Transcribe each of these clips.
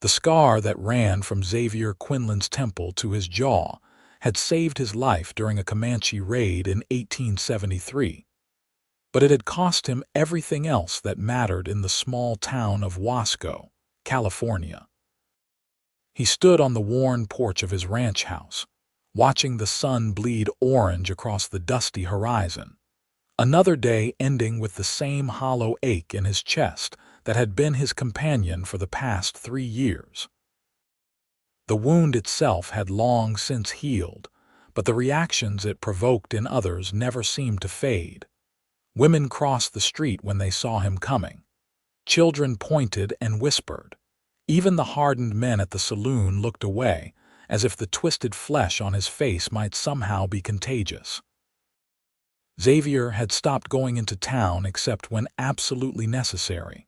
The scar that ran from Xavier Quinlan's temple to his jaw had saved his life during a Comanche raid in 1873. But it had cost him everything else that mattered in the small town of Wasco, California. He stood on the worn porch of his ranch house, watching the sun bleed orange across the dusty horizon. Another day ending with the same hollow ache in his chest that had been his companion for the past 3 years. The wound itself had long since healed, but the reactions it provoked in others never seemed to fade. Women crossed the street when they saw him coming. Children pointed and whispered. Even the hardened men at the saloon looked away, as if the twisted flesh on his face might somehow be contagious. Xavier had stopped going into town except when absolutely necessary.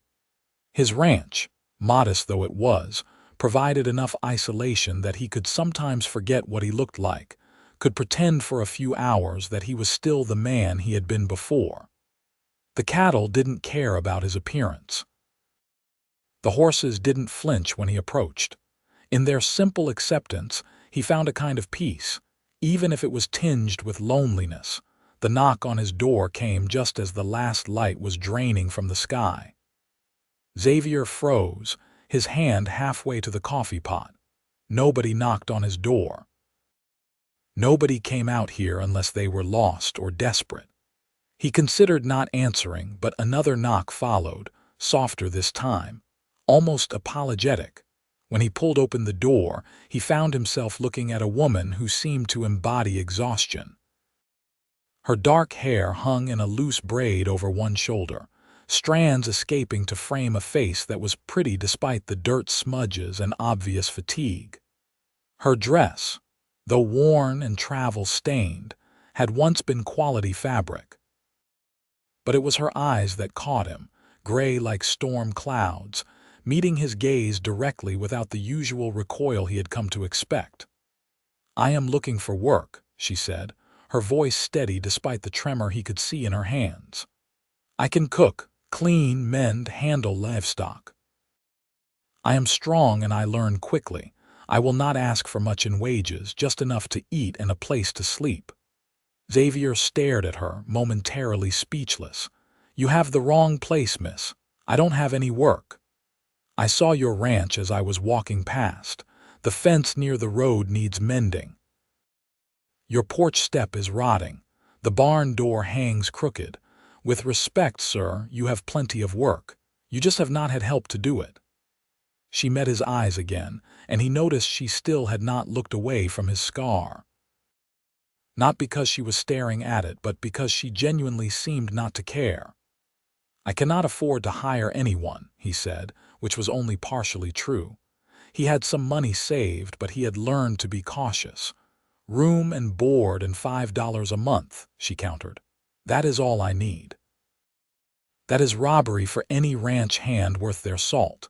His ranch, modest though it was, provided enough isolation that he could sometimes forget what he looked like, could pretend for a few hours that he was still the man he had been before. The cattle didn't care about his appearance. The horses didn't flinch when he approached. In their simple acceptance, he found a kind of peace, even if it was tinged with loneliness. The knock on his door came just as the last light was draining from the sky. Xavier froze, his hand halfway to the coffee pot. Nobody knocked on his door. Nobody came out here unless they were lost or desperate. He considered not answering, but another knock followed, softer this time, almost apologetic. When he pulled open the door, he found himself looking at a woman who seemed to embody exhaustion. Her dark hair hung in a loose braid over one shoulder, strands escaping to frame a face that was pretty despite the dirt smudges and obvious fatigue. Her dress, though worn and travel-stained, had once been quality fabric. But it was her eyes that caught him, gray like storm clouds, meeting his gaze directly without the usual recoil he had come to expect. "I am looking for work," she said, her voice steady despite the tremor he could see in her hands. "I can cook, clean, mend, handle livestock. I am strong and I learn quickly. I will not ask for much in wages, just enough to eat and a place to sleep." Xavier stared at her, momentarily speechless. "You have the wrong place, miss. I don't have any work. I saw your ranch as I was walking past. The fence near the road needs mending. Your porch step is rotting. The barn door hangs crooked. With respect, sir, you have plenty of work. You just have not had help to do it." She met his eyes again, and he noticed she still had not looked away from his scar. Not because she was staring at it, but because she genuinely seemed not to care. "I cannot afford to hire anyone," he said, which was only partially true. He had some money saved, but he had learned to be cautious. "Room and board and $5 a month," she countered. "That is all I need." "That is robbery for any ranch hand worth their salt.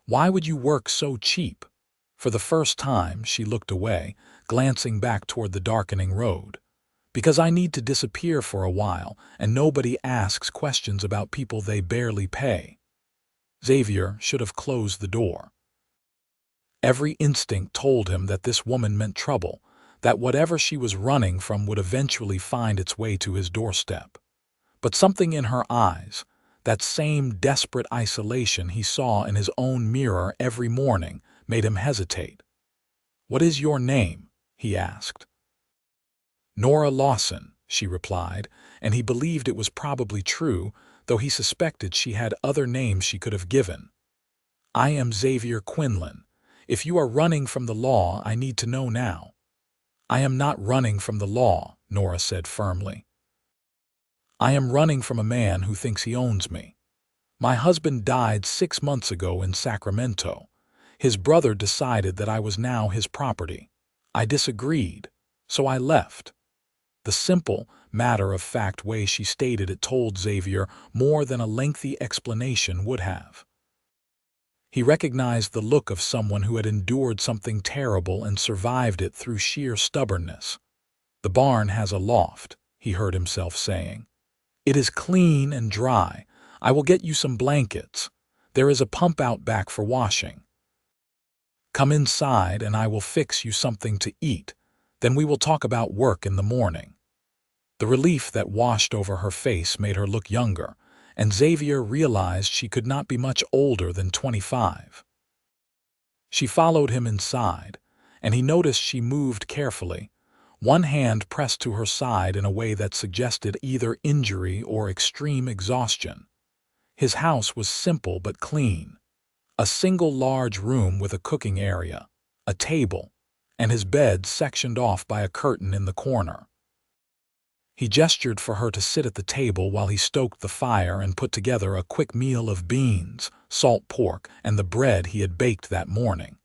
Why would you work so cheap?" For the first time, she looked away, glancing back toward the darkening road. "Because I need to disappear for a while, and nobody asks questions about people they barely pay." Xavier should have closed the door. Every instinct told him that this woman meant trouble, that whatever she was running from would eventually find its way to his doorstep. But something in her eyes, that same desperate isolation he saw in his own mirror every morning, made him hesitate. "What is your name?" he asked. "Nora Lawson," she replied, and he believed it was probably true, though he suspected she had other names she could have given. "I am Xavier Quinlan. If you are running from the law, I need to know now." "I am not running from the law," Nora said firmly. "I am running from a man who thinks he owns me. My husband died 6 months ago in Sacramento. His brother decided that I was now his property. I disagreed, so I left." The simple, matter-of-fact way she stated it told Xavier more than a lengthy explanation would have. He recognized the look of someone who had endured something terrible and survived it through sheer stubbornness. "The barn has a loft," he heard himself saying. "It is clean and dry. I will get you some blankets. There is a pump out back for washing." Come inside and I will fix you something to eat. Then we will talk about work in the morning." The relief that washed over her face made her look younger, and Xavier realized she could not be much older than 25. She followed him inside, and he noticed she moved carefully, one hand pressed to her side in a way that suggested either injury or extreme exhaustion. His house was simple but clean. A single large room with a cooking area, a table, and his bed sectioned off by a curtain in the corner. He gestured for her to sit at the table while he stoked the fire and put together a quick meal of beans, salt pork, and the bread he had baked that morning.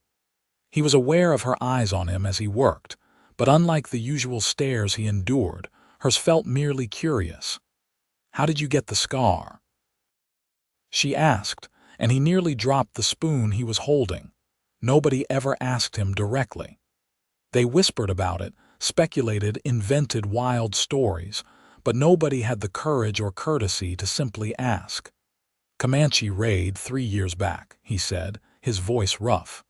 He was aware of her eyes on him as he worked, but unlike the usual stares he endured, hers felt merely curious. "How did you get the scar?" she asked, and he nearly dropped the spoon he was holding. Nobody ever asked him directly. They whispered about it, speculated, invented wild stories, but nobody had the courage or courtesy to simply ask. "Comanche raid 3 years back," he said, his voice rough.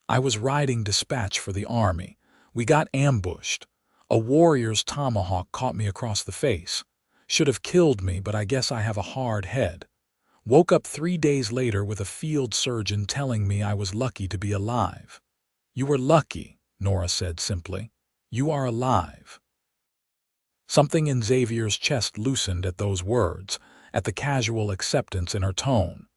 "I was riding dispatch for the army. We got ambushed. A warrior's tomahawk caught me across the face. Should have killed me, but I guess I have a hard head. Woke up 3 days later with a field surgeon telling me I was lucky to be alive." "You were lucky," Nora said simply. "You are alive." Something in Xavier's chest loosened at those words, at the casual acceptance in her tone.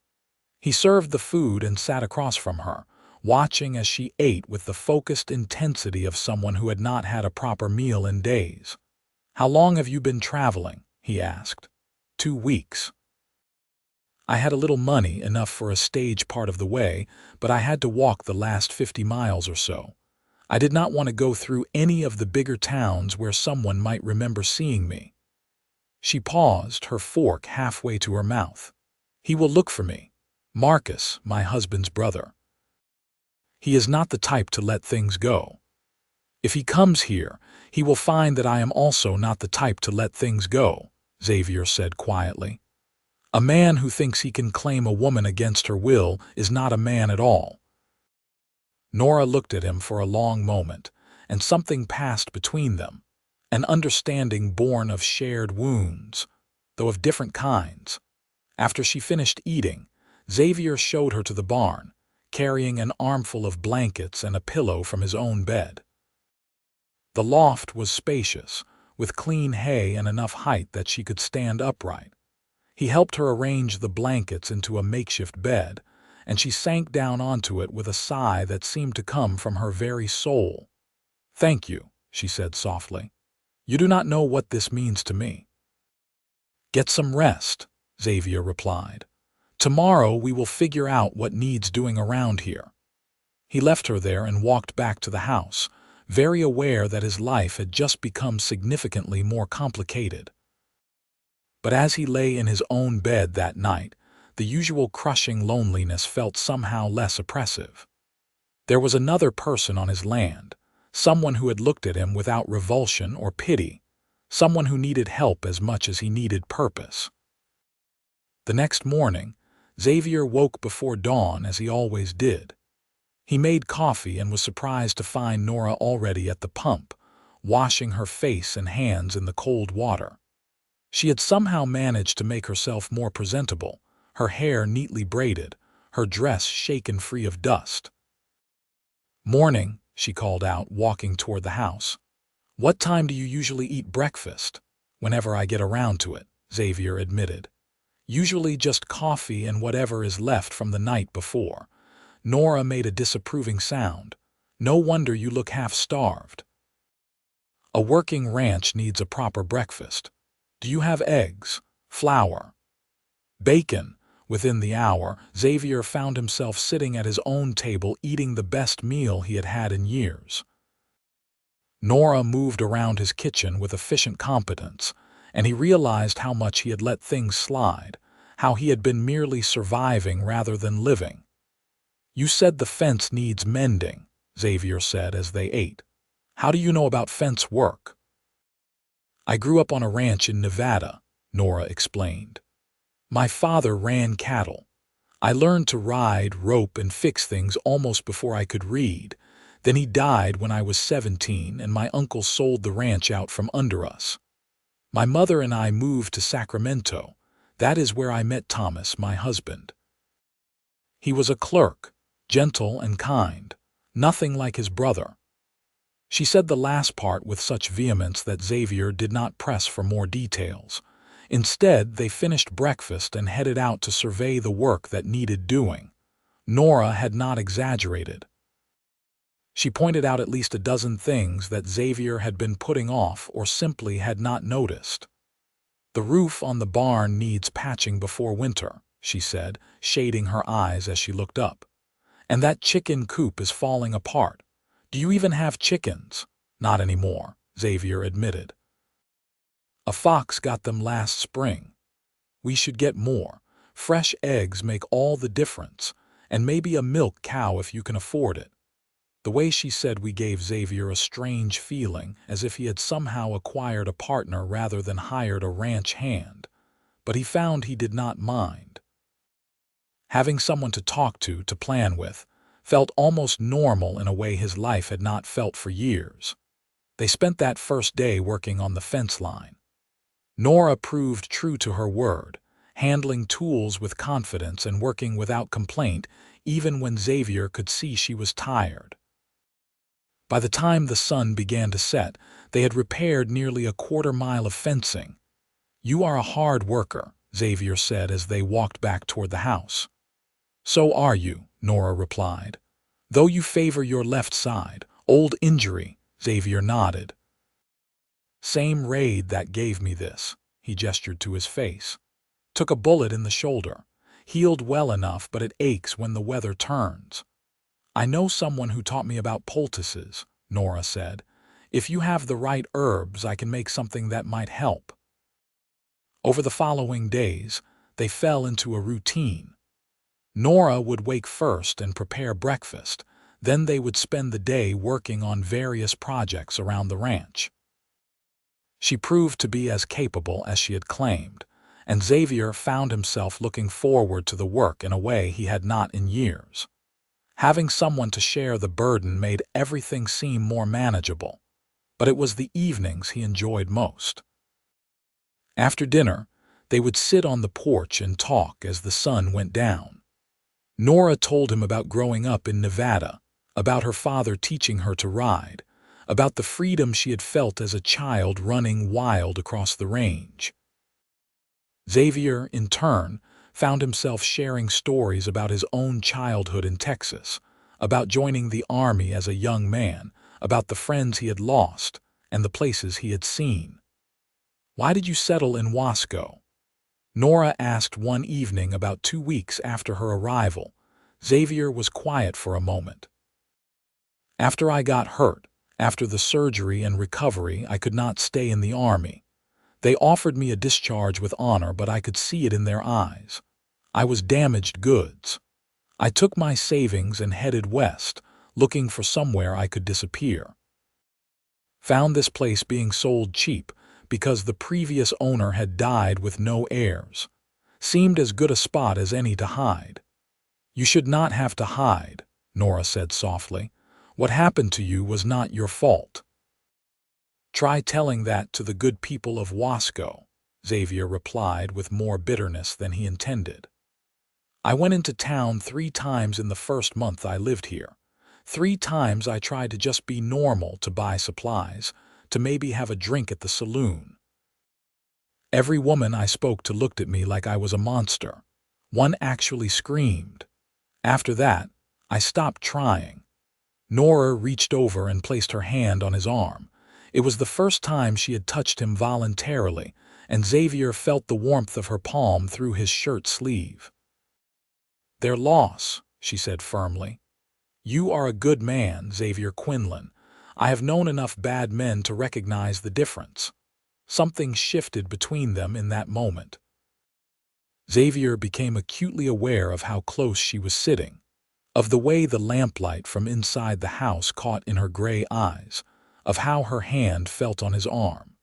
He served the food and sat across from her, watching as she ate with the focused intensity of someone who had not had a proper meal in days. "How long have you been traveling?" he asked. 2 weeks. "I had a little money, enough for a stage part of the way, but I had to walk the last 50 miles or so. I did not want to go through any of the bigger towns where someone might remember seeing me." She paused, her fork halfway to her mouth. "He will look for me. Marcus, my husband's brother. He is not the type to let things go. If he comes here, he will find that I am also not the type to let things go," Xavier said quietly. "A man who thinks he can claim a woman against her will is not a man at all." Nora looked at him for a long moment, and something passed between them, an understanding born of shared wounds, though of different kinds. After she finished eating, Xavier showed her to the barn, carrying an armful of blankets and a pillow from his own bed. The loft was spacious, with clean hay and enough height that she could stand upright. He helped her arrange the blankets into a makeshift bed, and she sank down onto it with a sigh that seemed to come from her very soul. "Thank you," she said softly. "You do not know what this means to me." "Get some rest," Xavier replied. "Tomorrow we will figure out what needs doing around here." He left her there and walked back to the house, very aware that his life had just become significantly more complicated. But as he lay in his own bed that night, the usual crushing loneliness felt somehow less oppressive. There was another person on his land, someone who had looked at him without revulsion or pity, someone who needed help as much as he needed purpose. The next morning, Xavier woke before dawn as he always did. He made coffee and was surprised to find Nora already at the pump, washing her face and hands in the cold water. She had somehow managed to make herself more presentable, her hair neatly braided, her dress shaken free of dust. "Morning," she called out, walking toward the house. "What time do you usually eat breakfast?" "Whenever I get around to it," Xavier admitted. "Usually just coffee and whatever is left from the night before." Nora made a disapproving sound. "No wonder you look half-starved." "A working ranch needs a proper breakfast. Do you have eggs, flour, bacon?" Within the hour, Xavier found himself sitting at his own table eating the best meal he had had in years. Nora moved around his kitchen with efficient competence, and he realized how much he had let things slide, how he had been merely surviving rather than living. "You said the fence needs mending," Xavier said as they ate. "How do you know about fence work?" "I grew up on a ranch in Nevada," Nora explained. "My father ran cattle. I learned to ride, rope, and fix things almost before I could read. Then he died when I was 17, and my uncle sold the ranch out from under us. My mother and I moved to Sacramento. That is where I met Thomas, my husband. He was a clerk, gentle and kind, nothing like his brother. She said the last part with such vehemence that Xavier did not press for more details. Instead, they finished breakfast and headed out to survey the work that needed doing. Nora had not exaggerated. She pointed out at least a dozen things that Xavier had been putting off or simply had not noticed. "The roof on the barn needs patching before winter," she said, shading her eyes as she looked up. "And that chicken coop is falling apart. Do you even have chickens?" "Not anymore," Xavier admitted. "A fox got them last spring. We should get more. Fresh eggs make all the difference, and maybe a milk cow if you can afford it." The way she said we gave Xavier a strange feeling, as if he had somehow acquired a partner rather than hired a ranch hand. But he found he did not mind. Having someone to talk to plan with, felt almost normal in a way his life had not felt for years. They spent that first day working on the fence line. Nora proved true to her word, handling tools with confidence and working without complaint, even when Xavier could see she was tired. By the time the sun began to set, they had repaired nearly a quarter-mile of fencing. "You are a hard worker," Xavier said as they walked back toward the house. "So are you," Nora replied. "Though you favor your left side. Old injury," Xavier nodded. "Same raid that gave me this," he gestured to his face. "Took a bullet in the shoulder. Healed well enough, but it aches when the weather turns." "I know someone who taught me about poultices," Nora said. "If you have the right herbs, I can make something that might help." Over the following days, they fell into a routine. Nora would wake first and prepare breakfast. Then they would spend the day working on various projects around the ranch. She proved to be as capable as she had claimed, and Xavier found himself looking forward to the work in a way he had not in years. Having someone to share the burden made everything seem more manageable, but it was the evenings he enjoyed most. After dinner, they would sit on the porch and talk as the sun went down. Nora told him about growing up in Nevada, about her father teaching her to ride, about the freedom she had felt as a child running wild across the range. Xavier, in turn, found himself sharing stories about his own childhood in Texas, about joining the army as a young man, about the friends he had lost, and the places he had seen. "Why did you settle in Wasco?" Nora asked one evening about 2 weeks after her arrival. Xavier was quiet for a moment. "After I got hurt, after the surgery and recovery, I could not stay in the army. They offered me a discharge with honor, but I could see it in their eyes. I was damaged goods. I took my savings and headed west, looking for somewhere I could disappear. Found this place being sold cheap because the previous owner had died with no heirs. Seemed as good a spot as any to hide." "You should not have to hide," Nora said softly. "What happened to you was not your fault." "Try telling that to the good people of Wasco," Xavier replied with more bitterness than he intended. "I went into town 3 times in the first month I lived here. 3 times I tried to just be normal, to buy supplies, to maybe have a drink at the saloon. Every woman I spoke to looked at me like I was a monster. One actually screamed. After that, I stopped trying." Nora reached over and placed her hand on his arm. It was the first time she had touched him voluntarily, and Xavier felt the warmth of her palm through his shirt sleeve. "Their loss," she said firmly. "You are a good man, Xavier Quinlan. I have known enough bad men to recognize the difference." Something shifted between them in that moment. Xavier became acutely aware of how close she was sitting, of the way the lamplight from inside the house caught in her gray eyes, of how her hand felt on his arm.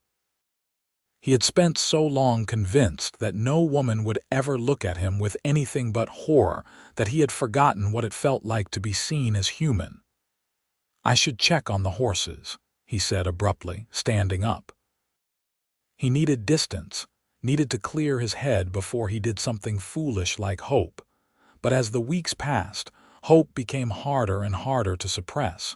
He had spent so long convinced that no woman would ever look at him with anything but horror that he had forgotten what it felt like to be seen as human. "I should check on the horses," he said abruptly, standing up. He needed distance, needed to clear his head before he did something foolish like hope. But as the weeks passed, hope became harder and harder to suppress.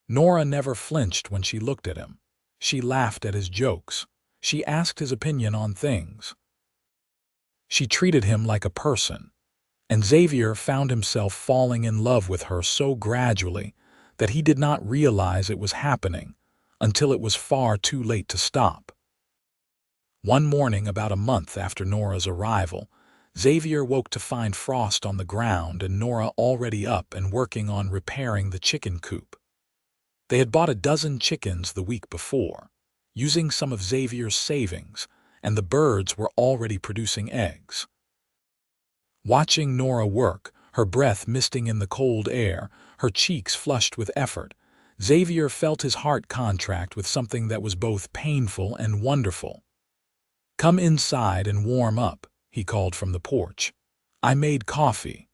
Nora never flinched when she looked at him. She laughed at his jokes. She asked his opinion on things. She treated him like a person. And Xavier found himself falling in love with her so gradually that he did not realize it was happening until it was far too late to stop. One morning, about a month after Nora's arrival, Xavier woke to find Frost on the ground and Nora already up and working on repairing the chicken coop. They had bought a dozen chickens the week before, using some of Xavier's savings, and the birds were already producing eggs. Watching Nora work, her breath misting in the cold air, her cheeks flushed with effort, Xavier felt his heart contract with something that was both painful and wonderful. "Come inside and warm up," he called from the porch. "I made coffee."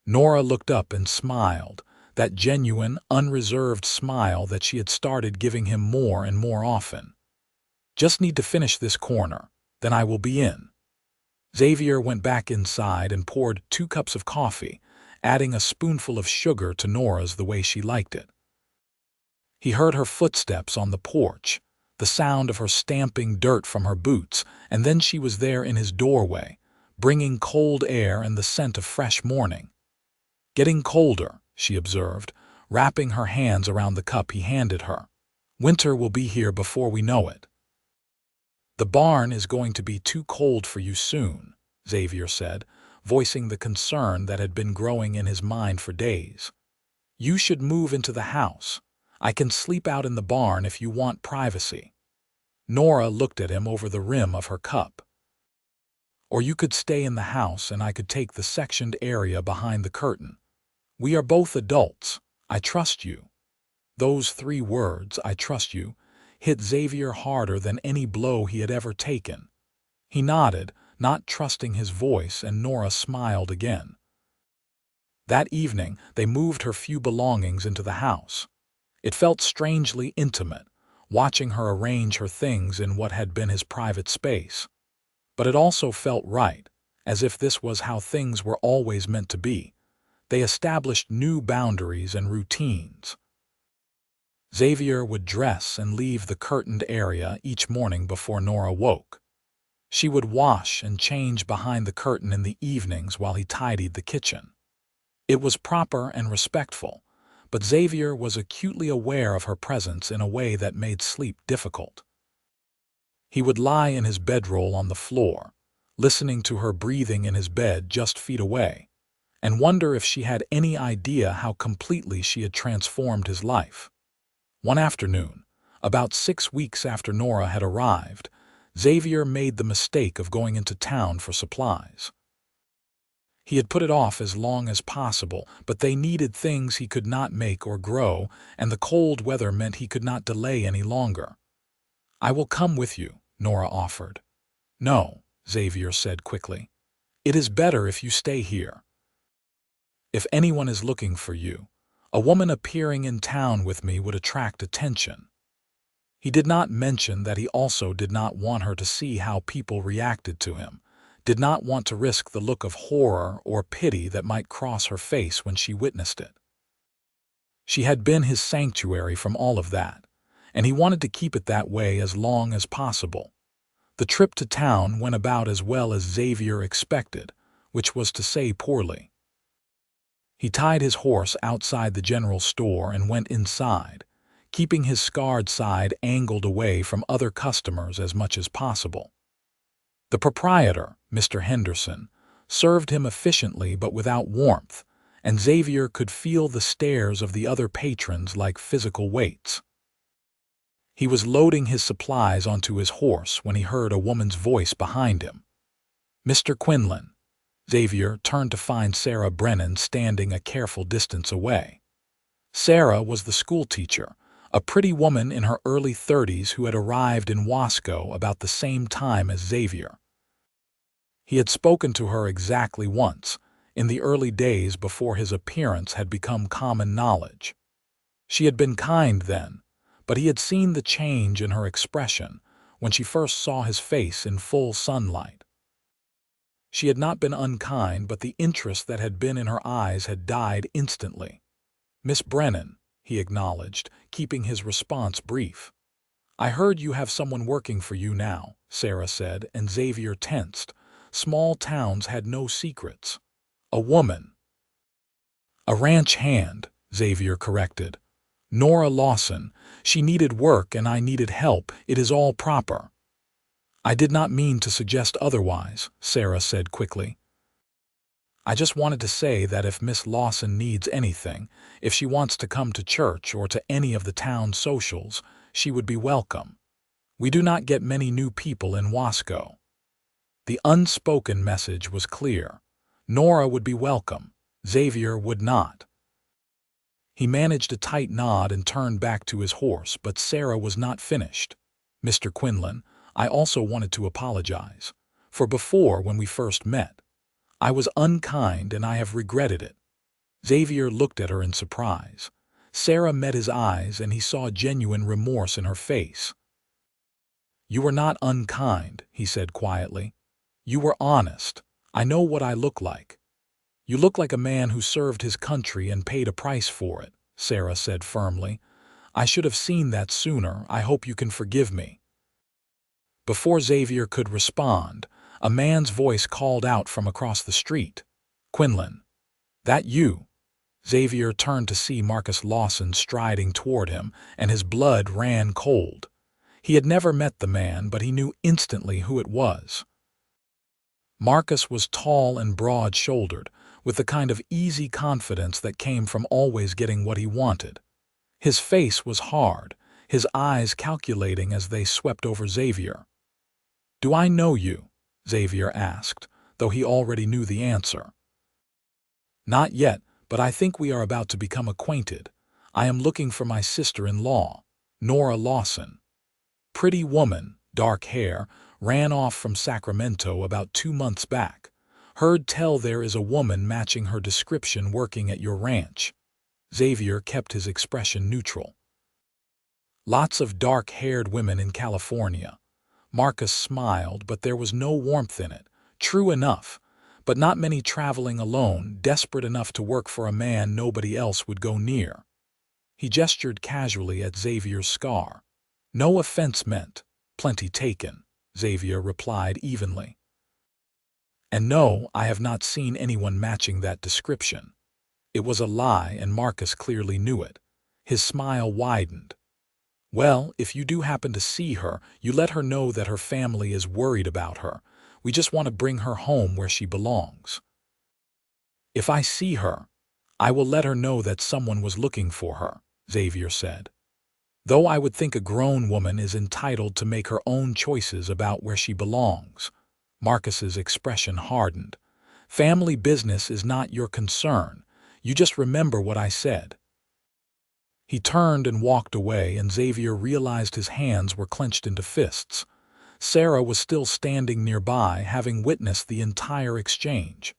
Nora looked up and smiled, that genuine, unreserved smile that she had started giving him more and more often. "Just need to finish this corner, then I will be in." Xavier went back inside and poured 2 cups of coffee, adding a spoonful of sugar to Nora's the way she liked it. He heard her footsteps on the porch, the sound of her stamping dirt from her boots, and then she was there in his doorway, bringing cold air and the scent of fresh morning. "Getting colder," she observed, wrapping her hands around the cup he handed her. "Winter will be here before we know it." "The barn is going to be too cold for you soon," Xavier said, voicing the concern that had been growing in his mind for days. "You should move into the house. I can sleep out in the barn if you want privacy." Nora looked at him over the rim of her cup. "Or you could stay in the house and I could take the sectioned area behind the curtain. We are both adults. I trust you." Those 3 words, "I trust you," hit Xavier harder than any blow he had ever taken. He nodded, not trusting his voice, and Nora smiled again. That evening, they moved her few belongings into the house. It felt strangely intimate, watching her arrange her things in what had been his private space. But it also felt right, as if this was how things were always meant to be. They established new boundaries and routines. Xavier would dress and leave the curtained area each morning before Nora woke. She would wash and change behind the curtain in the evenings while he tidied the kitchen. It was proper and respectful, but Xavier was acutely aware of her presence in a way that made sleep difficult. He would lie in his bedroll on the floor, listening to her breathing in his bed just feet away, and wonder if she had any idea how completely she had transformed his life. One afternoon, about 6 weeks after Nora had arrived, Xavier made the mistake of going into town for supplies. He had put it off as long as possible, but they needed things he could not make or grow, and the cold weather meant he could not delay any longer. "I will come with you," Nora offered. "No," Xavier said quickly. "It is better if you stay here. If anyone is looking for you, a woman appearing in town with me would attract attention." He did not mention that he also did not want her to see how people reacted to him, did not want to risk the look of horror or pity that might cross her face when she witnessed it. She had been his sanctuary from all of that, and he wanted to keep it that way as long as possible. The trip to town went about as well as Xavier expected, which was to say poorly. He tied his horse outside the general store and went inside, keeping his scarred side angled away from other customers as much as possible. The proprietor, Mr. Henderson, served him efficiently but without warmth, and Xavier could feel the stares of the other patrons like physical weights. He was loading his supplies onto his horse when he heard a woman's voice behind him. "Mr. Quinlan." Xavier turned to find Sarah Brennan standing a careful distance away. Sarah was the schoolteacher, a pretty woman in her early 30s who had arrived in Wasco about the same time as Xavier. He had spoken to her exactly once, in the early days before his appearance had become common knowledge. She had been kind then, but he had seen the change in her expression when she first saw his face in full sunlight. She had not been unkind, but the interest that had been in her eyes had died instantly. "Miss Brennan," he acknowledged, keeping his response brief. "I heard you have someone working for you now," Sarah said, and Xavier tensed. Small towns had no secrets. "A woman." "A ranch hand," Xavier corrected. "Nora Lawson. She needed work and I needed help. It is all proper." "I did not mean to suggest otherwise," Sarah said quickly. "I just wanted to say that if Miss Lawson needs anything, if she wants to come to church or to any of the town socials, she would be welcome. We do not get many new people in Wasco." The unspoken message was clear. Nora would be welcome. Xavier would not. He managed a tight nod and turned back to his horse, but Sarah was not finished. "Mr. Quinlan, I also wanted to apologize. For before, when we first met, I was unkind and I have regretted it." Xavier looked at her in surprise. Sarah met his eyes and he saw genuine remorse in her face. "You were not unkind," he said quietly. "You were honest. I know what I look like." "You look like a man who served his country and paid a price for it," Sarah said firmly. "I should have seen that sooner. I hope you can forgive me." Before Xavier could respond, a man's voice called out from across the street. "Quinlan, that you?" Xavier turned to see Marcus Lawson striding toward him, and his blood ran cold. He had never met the man, but he knew instantly who it was. Marcus was tall and broad-shouldered, with the kind of easy confidence that came from always getting what he wanted. His face was hard, his eyes calculating as they swept over Xavier. "Do I know you?" Xavier asked, though he already knew the answer. "Not yet, but I think we are about to become acquainted. I am looking for my sister-in-law, Nora Lawson." Pretty woman, dark hair, ran off from Sacramento about 2 months back. "Heard tell there is a woman matching her description working at your ranch." Xavier kept his expression neutral. "Lots of dark-haired women in California." Marcus smiled, but there was no warmth in it. "True enough, but not many traveling alone, desperate enough to work for a man nobody else would go near." He gestured casually at Xavier's scar. "No offense meant. Plenty taken," Xavier replied evenly. "And no, I have not seen anyone matching that description." It was a lie, and Marcus clearly knew it. His smile widened. "Well, if you do happen to see her, you let her know that her family is worried about her. We just want to bring her home where she belongs." "If I see her, I will let her know that someone was looking for her," Xavier said. "Though I would think a grown woman is entitled to make her own choices about where she belongs." Marcus's expression hardened. "Family business is not your concern. You just remember what I said." He turned and walked away, and Xavier realized his hands were clenched into fists. Sarah was still standing nearby, having witnessed the entire exchange.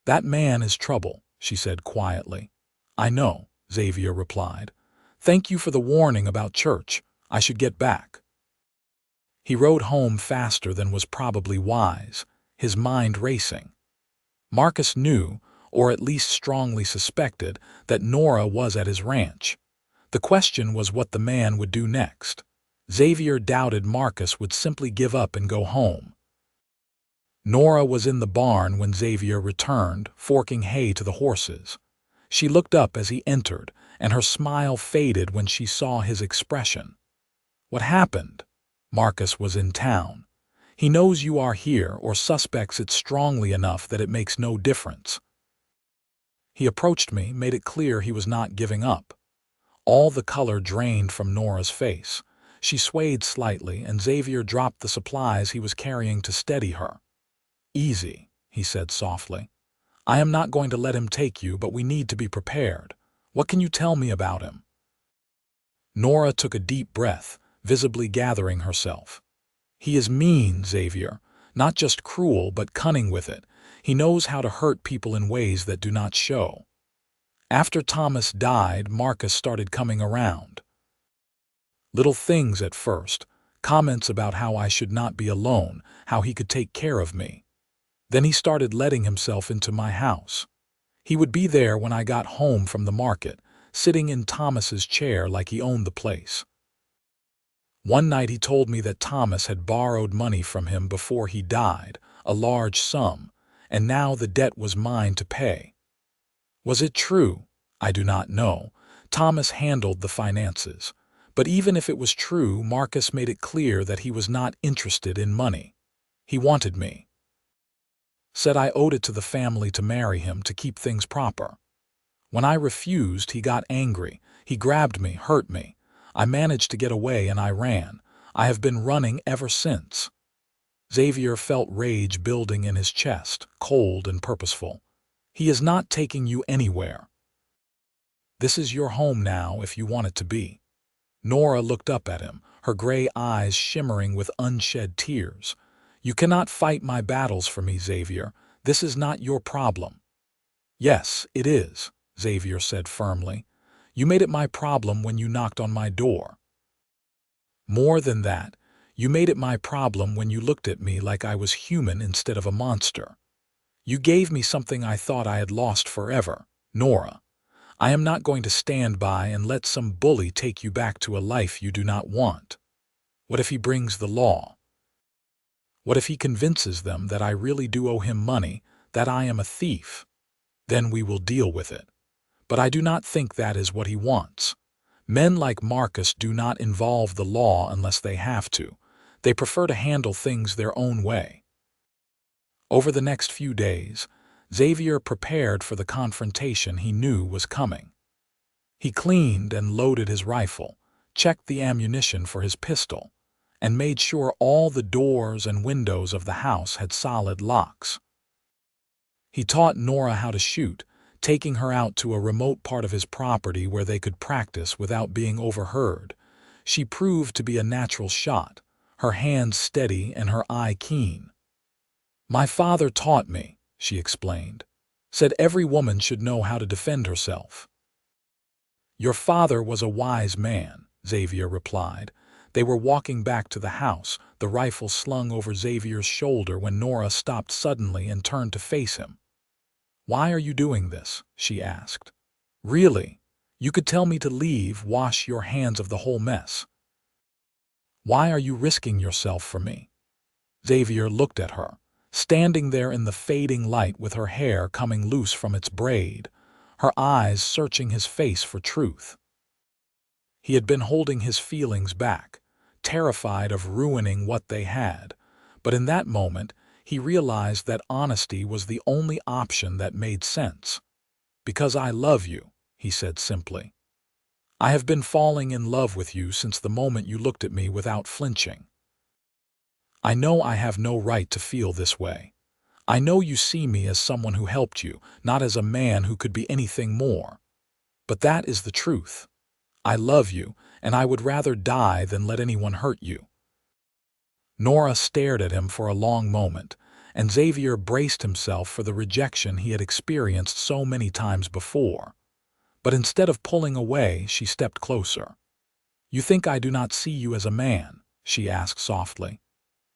"That man is trouble," she said quietly. "I know," Xavier replied. "Thank you for the warning about church. I should get back." He rode home faster than was probably wise, his mind racing. Marcus knew, or at least strongly suspected, that Nora was at his ranch. The question was what the man would do next. Xavier doubted Marcus would simply give up and go home. Nora was in the barn when Xavier returned, forking hay to the horses. She looked up as he entered, and her smile faded when she saw his expression. "What happened?" "Marcus was in town. He knows you are here, or suspects it strongly enough that it makes no difference. He approached me, made it clear he was not giving up." All the color drained from Nora's face. She swayed slightly, and Xavier dropped the supplies he was carrying to steady her. "Easy," he said softly. "I am not going to let him take you, but we need to be prepared. What can you tell me about him?" Nora took a deep breath, visibly gathering herself. He is mean, Xavier. Not just cruel, but cunning with it. He knows how to hurt people in ways that do not show. After Thomas died, Marcus started coming around. Little things at first, comments about how I should not be alone, how he could take care of me. Then he started letting himself into my house. He would be there when I got home from the market, sitting in Thomas's chair like he owned the place. One night he told me that Thomas had borrowed money from him before he died, a large sum, and now the debt was mine to pay. Was it true? I do not know. Thomas handled the finances. But even if it was true, Marcus made it clear that he was not interested in money. He wanted me. Said I owed it to the family to marry him to keep things proper. When I refused, he got angry. He grabbed me, hurt me. I managed to get away and I ran. I have been running ever since. Xavier felt rage building in his chest, cold and purposeful. He is not taking you anywhere. This is your home now if you want it to be. Nora looked up at him, her gray eyes shimmering with unshed tears. You cannot fight my battles for me, Xavier. This is not your problem. Yes, it is, Xavier said firmly. You made it my problem when you knocked on my door. More than that, you made it my problem when you looked at me like I was human instead of a monster. You gave me something I thought I had lost forever, Nora. I am not going to stand by and let some bully take you back to a life you do not want. What if he brings the law? What if he convinces them that I really do owe him money, that I am a thief? Then we will deal with it. But I do not think that is what he wants. Men like Marcus do not involve the law unless they have to. They prefer to handle things their own way. Over the next few days, Xavier prepared for the confrontation he knew was coming. He cleaned and loaded his rifle, checked the ammunition for his pistol, and made sure all the doors and windows of the house had solid locks. He taught Nora how to shoot, taking her out to a remote part of his property where they could practice without being overheard. She proved to be a natural shot, her hands steady and her eye keen. My father taught me, she explained. Said every woman should know how to defend herself. Your father was a wise man, Xavier replied. They were walking back to the house, the rifle slung over Xavier's shoulder when Nora stopped suddenly and turned to face him. Why are you doing this? She asked. Really? You could tell me to leave, wash your hands of the whole mess. Why are you risking yourself for me? Xavier looked at her, standing there in the fading light with her hair coming loose from its braid, her eyes searching his face for truth. He had been holding his feelings back, terrified of ruining what they had, but in that moment he realized that honesty was the only option that made sense. Because I love you, he said simply. I have been falling in love with you since the moment you looked at me without flinching. I know I have no right to feel this way. I know you see me as someone who helped you, not as a man who could be anything more. But that is the truth. I love you, and I would rather die than let anyone hurt you. Nora stared at him for a long moment, and Xavier braced himself for the rejection he had experienced so many times before. But instead of pulling away, she stepped closer. You think I do not see you as a man? She asked softly.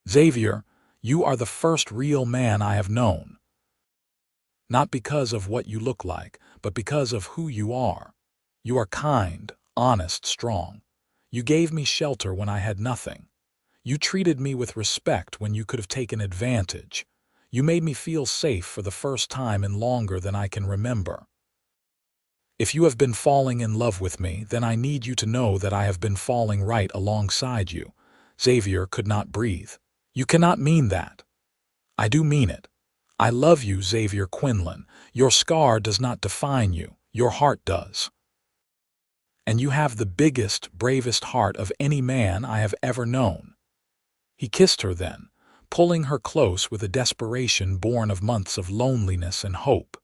Xavier, you are the first real man I have known. Not because of what you look like, but because of who you are. You are kind, honest, strong. You gave me shelter when I had nothing. You treated me with respect when you could have taken advantage. You made me feel safe for the first time in longer than I can remember. If you have been falling in love with me, then I need you to know that I have been falling right alongside you. Xavier could not breathe. You cannot mean that. I do mean it. I love you, Xavier Quinlan. Your scar does not define you. Your heart does. And you have the biggest, bravest heart of any man I have ever known. He kissed her then, pulling her close with a desperation born of months of loneliness and hope.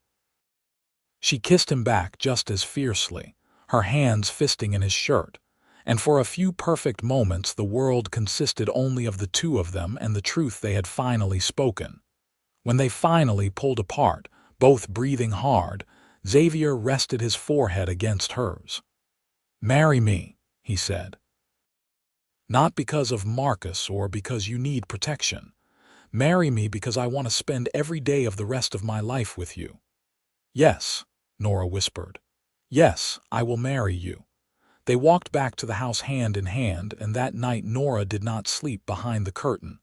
She kissed him back just as fiercely, her hands fisting in his shirt, and for a few perfect moments the world consisted only of the two of them and the truth they had finally spoken. When they finally pulled apart, both breathing hard, Xavier rested his forehead against hers. "Marry me," he said. "Not because of Marcus or because you need protection. Marry me because I want to spend every day of the rest of my life with you." "Yes," Nora whispered. "Yes, I will marry you." They walked back to the house hand in hand, and that night Nora did not sleep behind the curtain.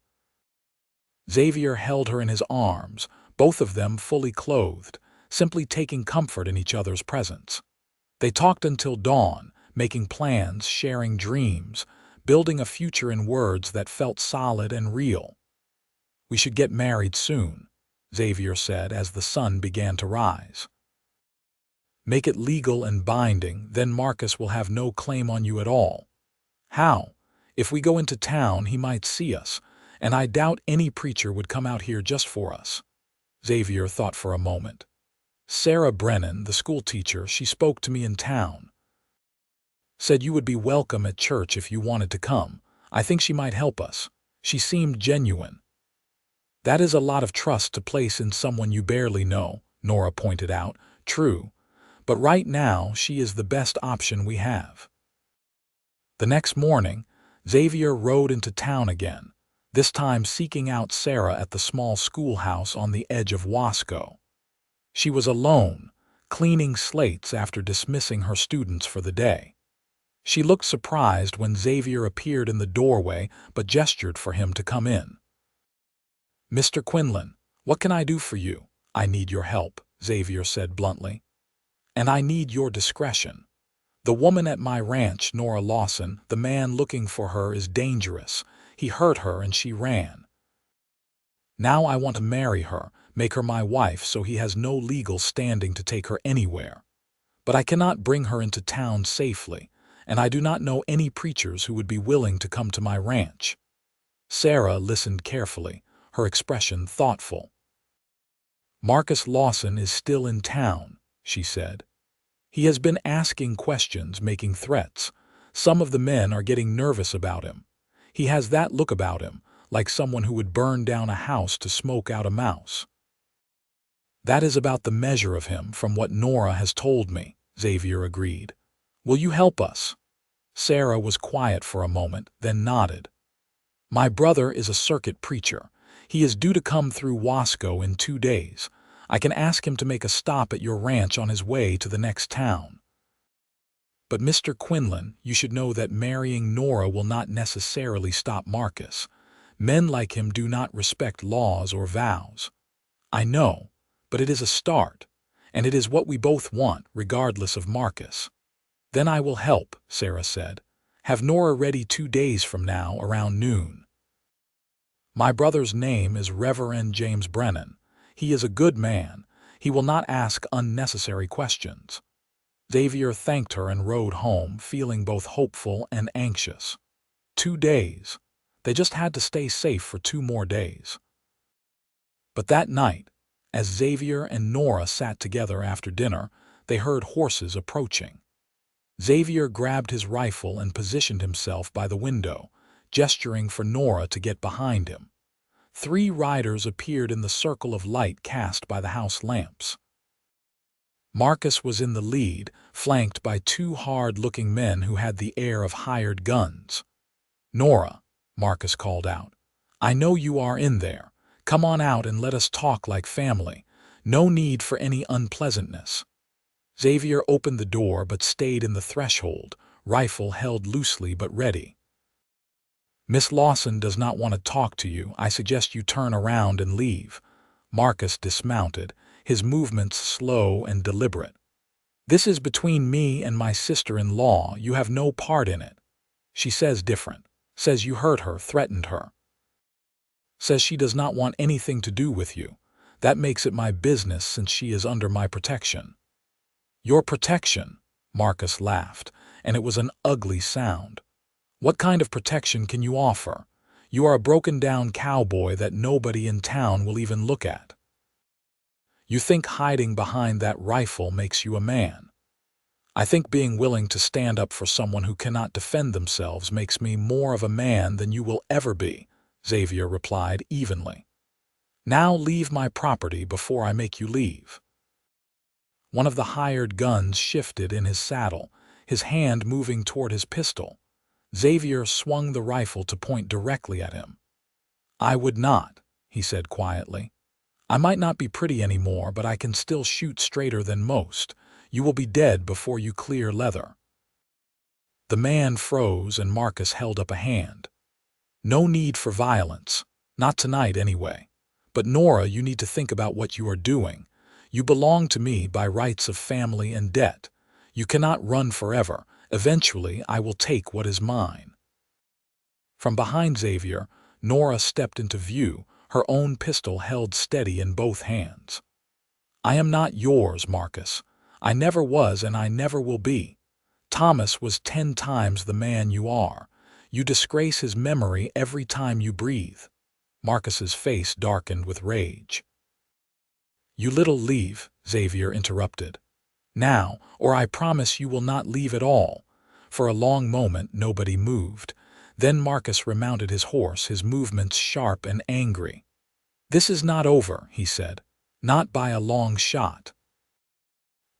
Xavier held her in his arms, both of them fully clothed, simply taking comfort in each other's presence. They talked until dawn, making plans, sharing dreams, building a future in words that felt solid and real. "We should get married soon," Xavier said as the sun began to rise. "Make it legal and binding, then Marcus will have no claim on you at all." "How? If we go into town, he might see us, and I doubt any preacher would come out here just for us." Xavier thought for a moment. "Sarah Brennan, the school teacher, she spoke to me in town. Said you would be welcome at church if you wanted to come. I think she might help us. She seemed genuine." "That is a lot of trust to place in someone you barely know," Nora pointed out. "True. But right now, she is the best option we have." The next morning, Xavier rode into town again, this time seeking out Sarah at the small schoolhouse on the edge of Wasco. She was alone, cleaning slates after dismissing her students for the day. She looked surprised when Xavier appeared in the doorway but gestured for him to come in. "Mr. Quinlan, what can I do for you?" "I need your help," Xavier said bluntly. "And I need your discretion. The woman at my ranch, Nora Lawson, the man looking for her is dangerous. He hurt her and she ran. Now I want to marry her, make her my wife so he has no legal standing to take her anywhere. But I cannot bring her into town safely, and I do not know any preachers who would be willing to come to my ranch." Sarah listened carefully, her expression thoughtful. "Marcus Lawson is still in town," she said. "He has been asking questions, making threats. Some of the men are getting nervous about him. He has that look about him, like someone who would burn down a house to smoke out a mouse." "That is about the measure of him from what Nora has told me," Xavier agreed. "Will you help us?" Sarah was quiet for a moment, then nodded. "My brother is a circuit preacher. He is due to come through Wasco in 2 days. I can ask him to make a stop at your ranch on his way to the next town. But Mr. Quinlan, you should know that marrying Nora will not necessarily stop Marcus. Men like him do not respect laws or vows." "I know, but it is a start, and it is what we both want, regardless of Marcus." "Then I will help," Sarah said. "Have Nora ready 2 days from now around noon." "My brother's name is Reverend James Brennan. He is a good man. He will not ask unnecessary questions." Xavier thanked her and rode home, feeling both hopeful and anxious. 2 days. They just had to stay safe for 2 more days. But that night, as Xavier and Nora sat together after dinner, they heard horses approaching. Xavier grabbed his rifle and positioned himself by the window, gesturing for Nora to get behind him. 3 riders appeared in the circle of light cast by the house lamps. Marcus was in the lead, flanked by 2 hard-looking men who had the air of hired guns. "Nora," Marcus called out, "I know you are in there. Come on out and let us talk like family. No need for any unpleasantness." Xavier opened the door but stayed in the threshold, rifle held loosely but ready. "Miss Lawson does not want to talk to you. I suggest you turn around and leave." Marcus dismounted, his movements slow and deliberate. "This is between me and my sister-in-law. You have no part in it. She says different. Says you hurt her, threatened her. Says she does not want anything to do with you. That makes it my business since she is under my protection." "Your protection?" Marcus laughed, and it was an ugly sound. "What kind of protection can you offer? You are a broken-down cowboy that nobody in town will even look at. You think hiding behind that rifle makes you a man. I think being willing to stand up for someone who cannot defend themselves makes me more of a man than you will ever be, Xavier replied evenly. Now leave my property before I make you leave. One of the hired guns shifted in his saddle, his hand moving toward his pistol. Xavier swung the rifle to point directly at him. I would not, he said quietly. I might not be pretty anymore, but I can still shoot straighter than most. You will be dead before you clear leather. The man froze and Marcus held up a hand. No need for violence. Not tonight, anyway. But Nora, you need to think about what you are doing. You belong to me by rights of family and debt. You cannot run forever. Eventually, I will take what is mine. From behind Xavier, Nora stepped into view, her own pistol held steady in both hands. I am not yours, Marcus. I never was and I never will be. Thomas was 10 times the man you are. You disgrace his memory every time you breathe. Marcus's face darkened with rage. You little leave, Xavier interrupted. Now, or I promise you will not leave at all. For a long moment nobody moved. Then Marcus remounted his horse, his movements sharp and angry. This is not over, he said. Not by a long shot.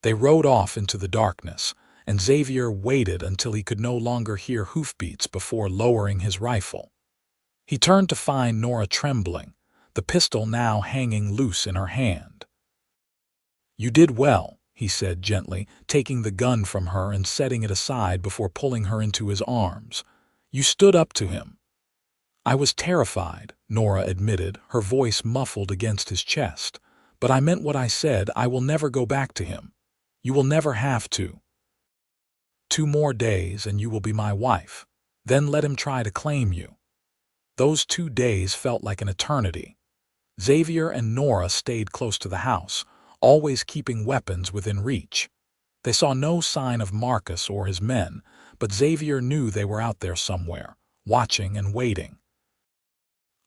They rode off into the darkness, and Xavier waited until he could no longer hear hoofbeats before lowering his rifle. He turned to find Nora trembling, the pistol now hanging loose in her hand. You did well, he said gently, taking the gun from her and setting it aside before pulling her into his arms. You stood up to him. I was terrified, Nora admitted, her voice muffled against his chest. But I meant what I said. I will never go back to him. You will never have to. 2 more days and you will be my wife. Then let him try to claim you. Those 2 days felt like an eternity. Xavier and Nora stayed close to the house, always keeping weapons within reach. They saw no sign of Marcus or his men, but Xavier knew they were out there somewhere, watching and waiting.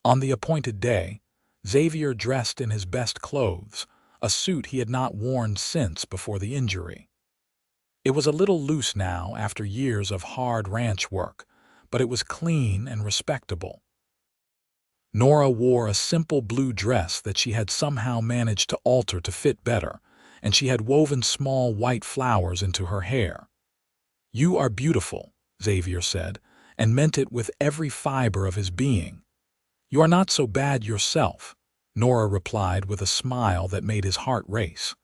On the appointed day, Xavier dressed in his best clothes, a suit he had not worn since before the injury. It was a little loose now after years of hard ranch work, but it was clean and respectable. Nora wore a simple blue dress that she had somehow managed to alter to fit better, and she had woven small white flowers into her hair. You are beautiful, Xavier said, and meant it with every fiber of his being. You are not so bad yourself, Nora replied with a smile that made his heart race.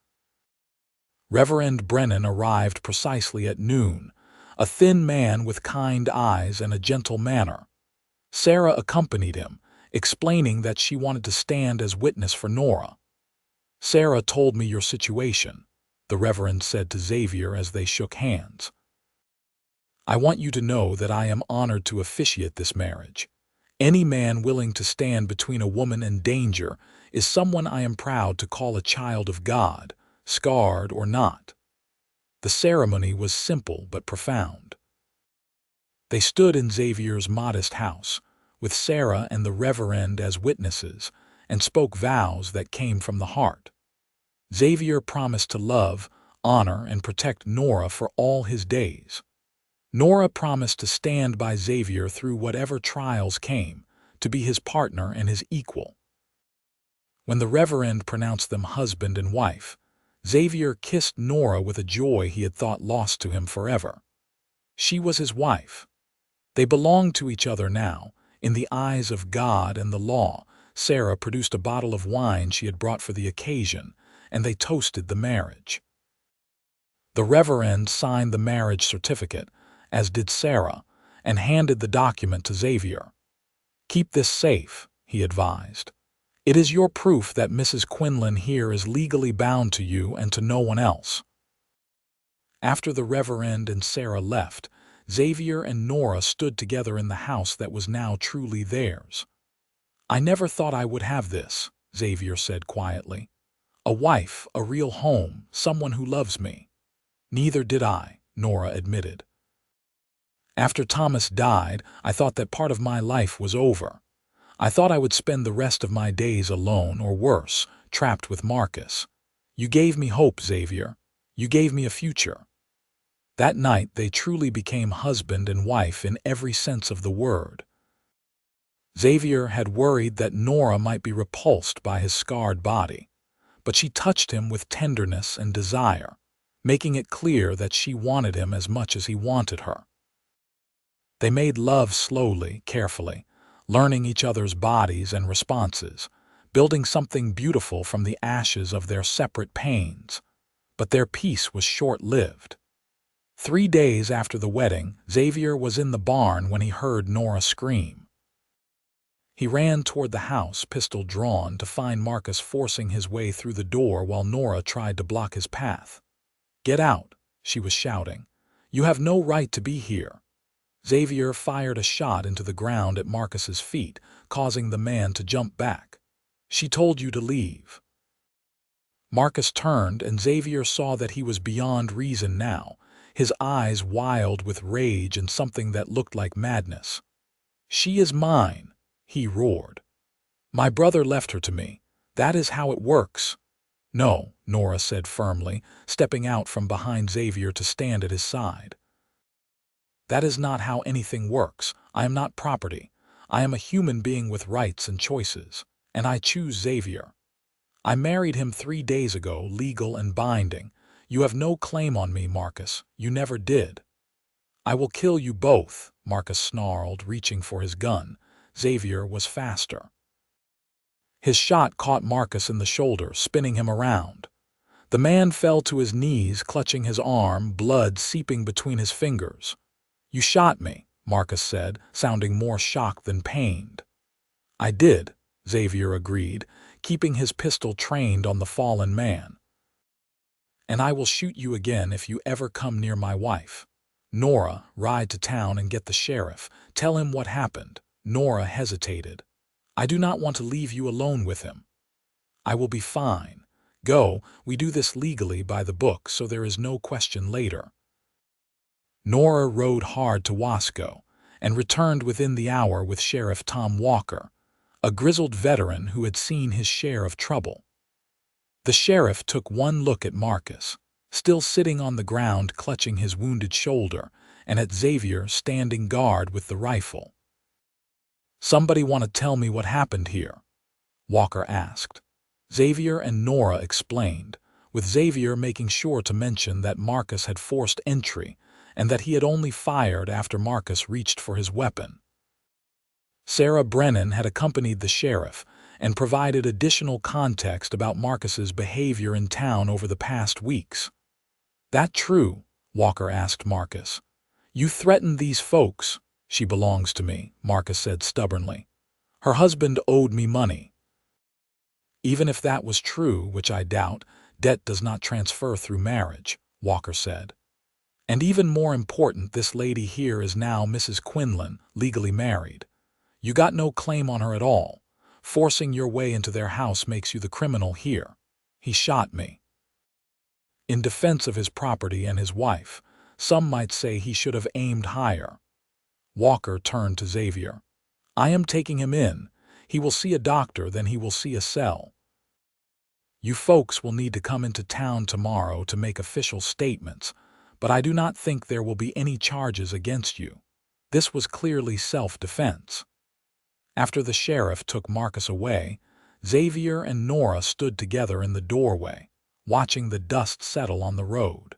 Reverend Brennan arrived precisely at noon, a thin man with kind eyes and a gentle manner. Sarah accompanied him, explaining that she wanted to stand as witness for Nora. Sarah told me your situation, the Reverend said to Xavier as they shook hands. I want you to know that I am honored to officiate this marriage. Any man willing to stand between a woman and danger is someone I am proud to call a child of God, scarred or not. The ceremony was simple but profound. They stood in Xavier's modest house, with Sarah and the Reverend as witnesses, and spoke vows that came from the heart. Xavier promised to love, honor, and protect Nora for all his days. Nora promised to stand by Xavier through whatever trials came, to be his partner and his equal. When the Reverend pronounced them husband and wife, Xavier kissed Nora with a joy he had thought lost to him forever. She was his wife. They belonged to each other now. In the eyes of God and the law, Sarah produced a bottle of wine she had brought for the occasion, and they toasted the marriage. The Reverend signed the marriage certificate, as did Sarah, and handed the document to Xavier. Keep this safe, he advised. It is your proof that Mrs. Quinlan here is legally bound to you and to no one else. After the Reverend and Sarah left, Xavier and Nora stood together in the house that was now truly theirs. I never thought I would have this, Xavier said quietly. A wife, a real home, someone who loves me. Neither did I, Nora admitted. After Thomas died, I thought that part of my life was over. I thought I would spend the rest of my days alone, or worse, trapped with Marcus. You gave me hope, Xavier. You gave me a future. That night they truly became husband and wife in every sense of the word. Xavier had worried that Nora might be repulsed by his scarred body, but she touched him with tenderness and desire, making it clear that she wanted him as much as he wanted her. They made love slowly, carefully, learning each other's bodies and responses, building something beautiful from the ashes of their separate pains. But their peace was short-lived. 3 days after the wedding, Xavier was in the barn when he heard Nora scream. He ran toward the house, pistol drawn, to find Marcus forcing his way through the door while Nora tried to block his path. "Get out," she was shouting. "You have no right to be here." Xavier fired a shot into the ground at Marcus's feet, causing the man to jump back. "She told you to leave." Marcus turned, and Xavier saw that he was beyond reason now, his eyes wild with rage and something that looked like madness. "She is mine," he roared. "My brother left her to me. That is how it works." "No," Nora said firmly, stepping out from behind Xavier to stand at his side. "That is not how anything works. I am not property. I am a human being with rights and choices, and I choose Xavier. I married him 3 days ago, legal and binding. You have no claim on me, Marcus. You never did." "I will kill you both," Marcus snarled, reaching for his gun. Xavier was faster. His shot caught Marcus in the shoulder, spinning him around. The man fell to his knees, clutching his arm, blood seeping between his fingers. "You shot me," Marcus said, sounding more shocked than pained. "I did," Xavier agreed, keeping his pistol trained on the fallen man. "And I will shoot you again if you ever come near my wife. Nora, ride to town and get the sheriff. Tell him what happened." Nora hesitated. "I do not want to leave you alone with him." "I will be fine. Go, we do this legally by the book, so there is no question later." Nora rode hard to Wasco and returned within the hour with Sheriff Tom Walker, a grizzled veteran who had seen his share of trouble. The sheriff took one look at Marcus, still sitting on the ground clutching his wounded shoulder, and at Xavier standing guard with the rifle. "Somebody want to tell me what happened here?" Walker asked. Xavier and Nora explained, with Xavier making sure to mention that Marcus had forced entry and that he had only fired after Marcus reached for his weapon. Sarah Brennan had accompanied the sheriff and provided additional context about Marcus's behavior in town over the past weeks. "That true?" Walker asked Marcus. "You threatened these folks." "She belongs to me," Marcus said stubbornly. "Her husband owed me money." "Even if that was true, which I doubt, debt does not transfer through marriage," Walker said. "And even more important, this lady here is now Mrs. Quinlan, legally married. You got no claim on her at all. Forcing your way into their house makes you the criminal here. He shot me." In defense of his property and his wife, some might say he should have aimed higher. Walker turned to Xavier. "I am taking him in. He will see a doctor, then he will see a cell. You folks will need to come into town tomorrow to make official statements, but I do not think there will be any charges against you." This was clearly self-defense. After the sheriff took Marcus away, Xavier and Nora stood together in the doorway, watching the dust settle on the road.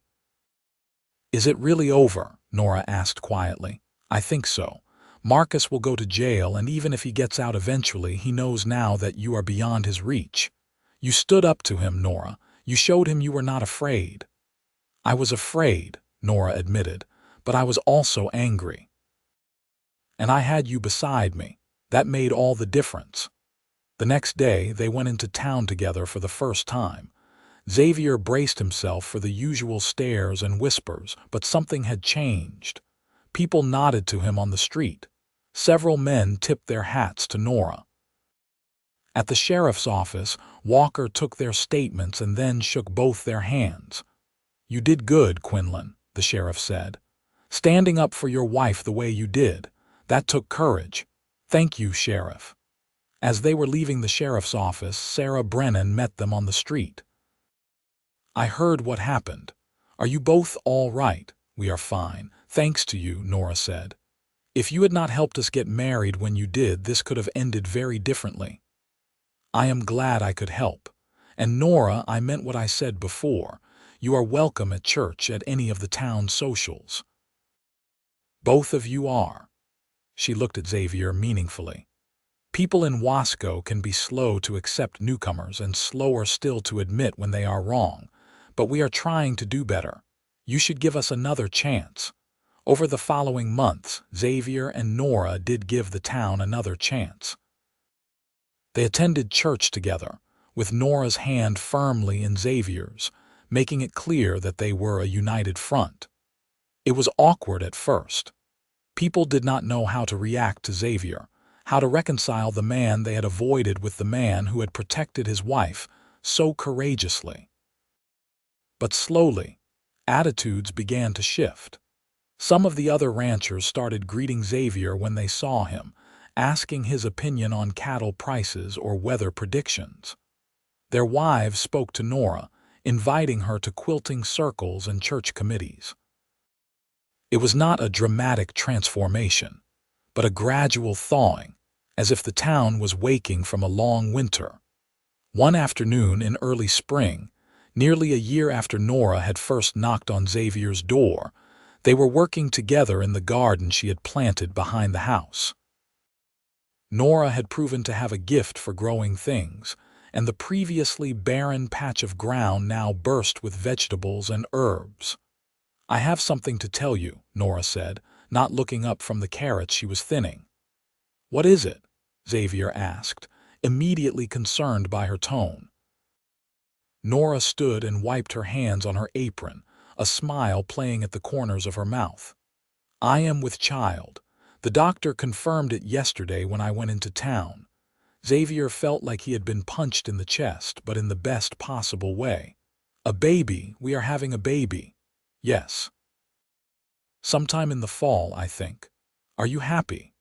"Is it really over?" Nora asked quietly. "I think so. Marcus will go to jail, and even if he gets out eventually, he knows now that you are beyond his reach. You stood up to him, Nora. You showed him you were not afraid." "I was afraid," Nora admitted, "but I was also angry. And I had you beside me. That made all the difference." The next day, they went into town together for the first time. Xavier braced himself for the usual stares and whispers, but something had changed. People nodded to him on the street. Several men tipped their hats to Nora. At the sheriff's office, Walker took their statements and then shook both their hands. "You did good, Quinlan," the sheriff said. "Standing up for your wife the way you did. That took courage. Thank you, Sheriff." As they were leaving the sheriff's office, Sarah Brennan met them on the street. "I heard what happened. Are you both all right?" "We are fine, thanks to you," Nora said. "If you had not helped us get married when you did, this could have ended very differently." "I am glad I could help. And Nora, I meant what I said before. You are welcome at church at any of the town socials." "Both of you are." She looked at Xavier meaningfully. "People in Wasco can be slow to accept newcomers and slower still to admit when they are wrong, but we are trying to do better. You should give us another chance." Over the following months, Xavier and Nora did give the town another chance. They attended church together, with Nora's hand firmly in Xavier's, making it clear that they were a united front. It was awkward at first. People did not know how to react to Xavier, how to reconcile the man they had avoided with the man who had protected his wife so courageously. But slowly, attitudes began to shift. Some of the other ranchers started greeting Xavier when they saw him, asking his opinion on cattle prices or weather predictions. Their wives spoke to Nora, inviting her to quilting circles and church committees. It was not a dramatic transformation, but a gradual thawing, as if the town was waking from a long winter. One afternoon in early spring, nearly a year after Nora had first knocked on Xavier's door, they were working together in the garden she had planted behind the house. Nora had proven to have a gift for growing things, and the previously barren patch of ground now burst with vegetables and herbs. "I have something to tell you," Nora said, not looking up from the carrots she was thinning. "What is it?" Xavier asked, immediately concerned by her tone. Nora stood and wiped her hands on her apron, a smile playing at the corners of her mouth. "I am with child. The doctor confirmed it yesterday when I went into town." Xavier felt like he had been punched in the chest, but in the best possible way. "A baby, we are having a baby." "Yes. Sometime in the fall, I think." "Are you happy?"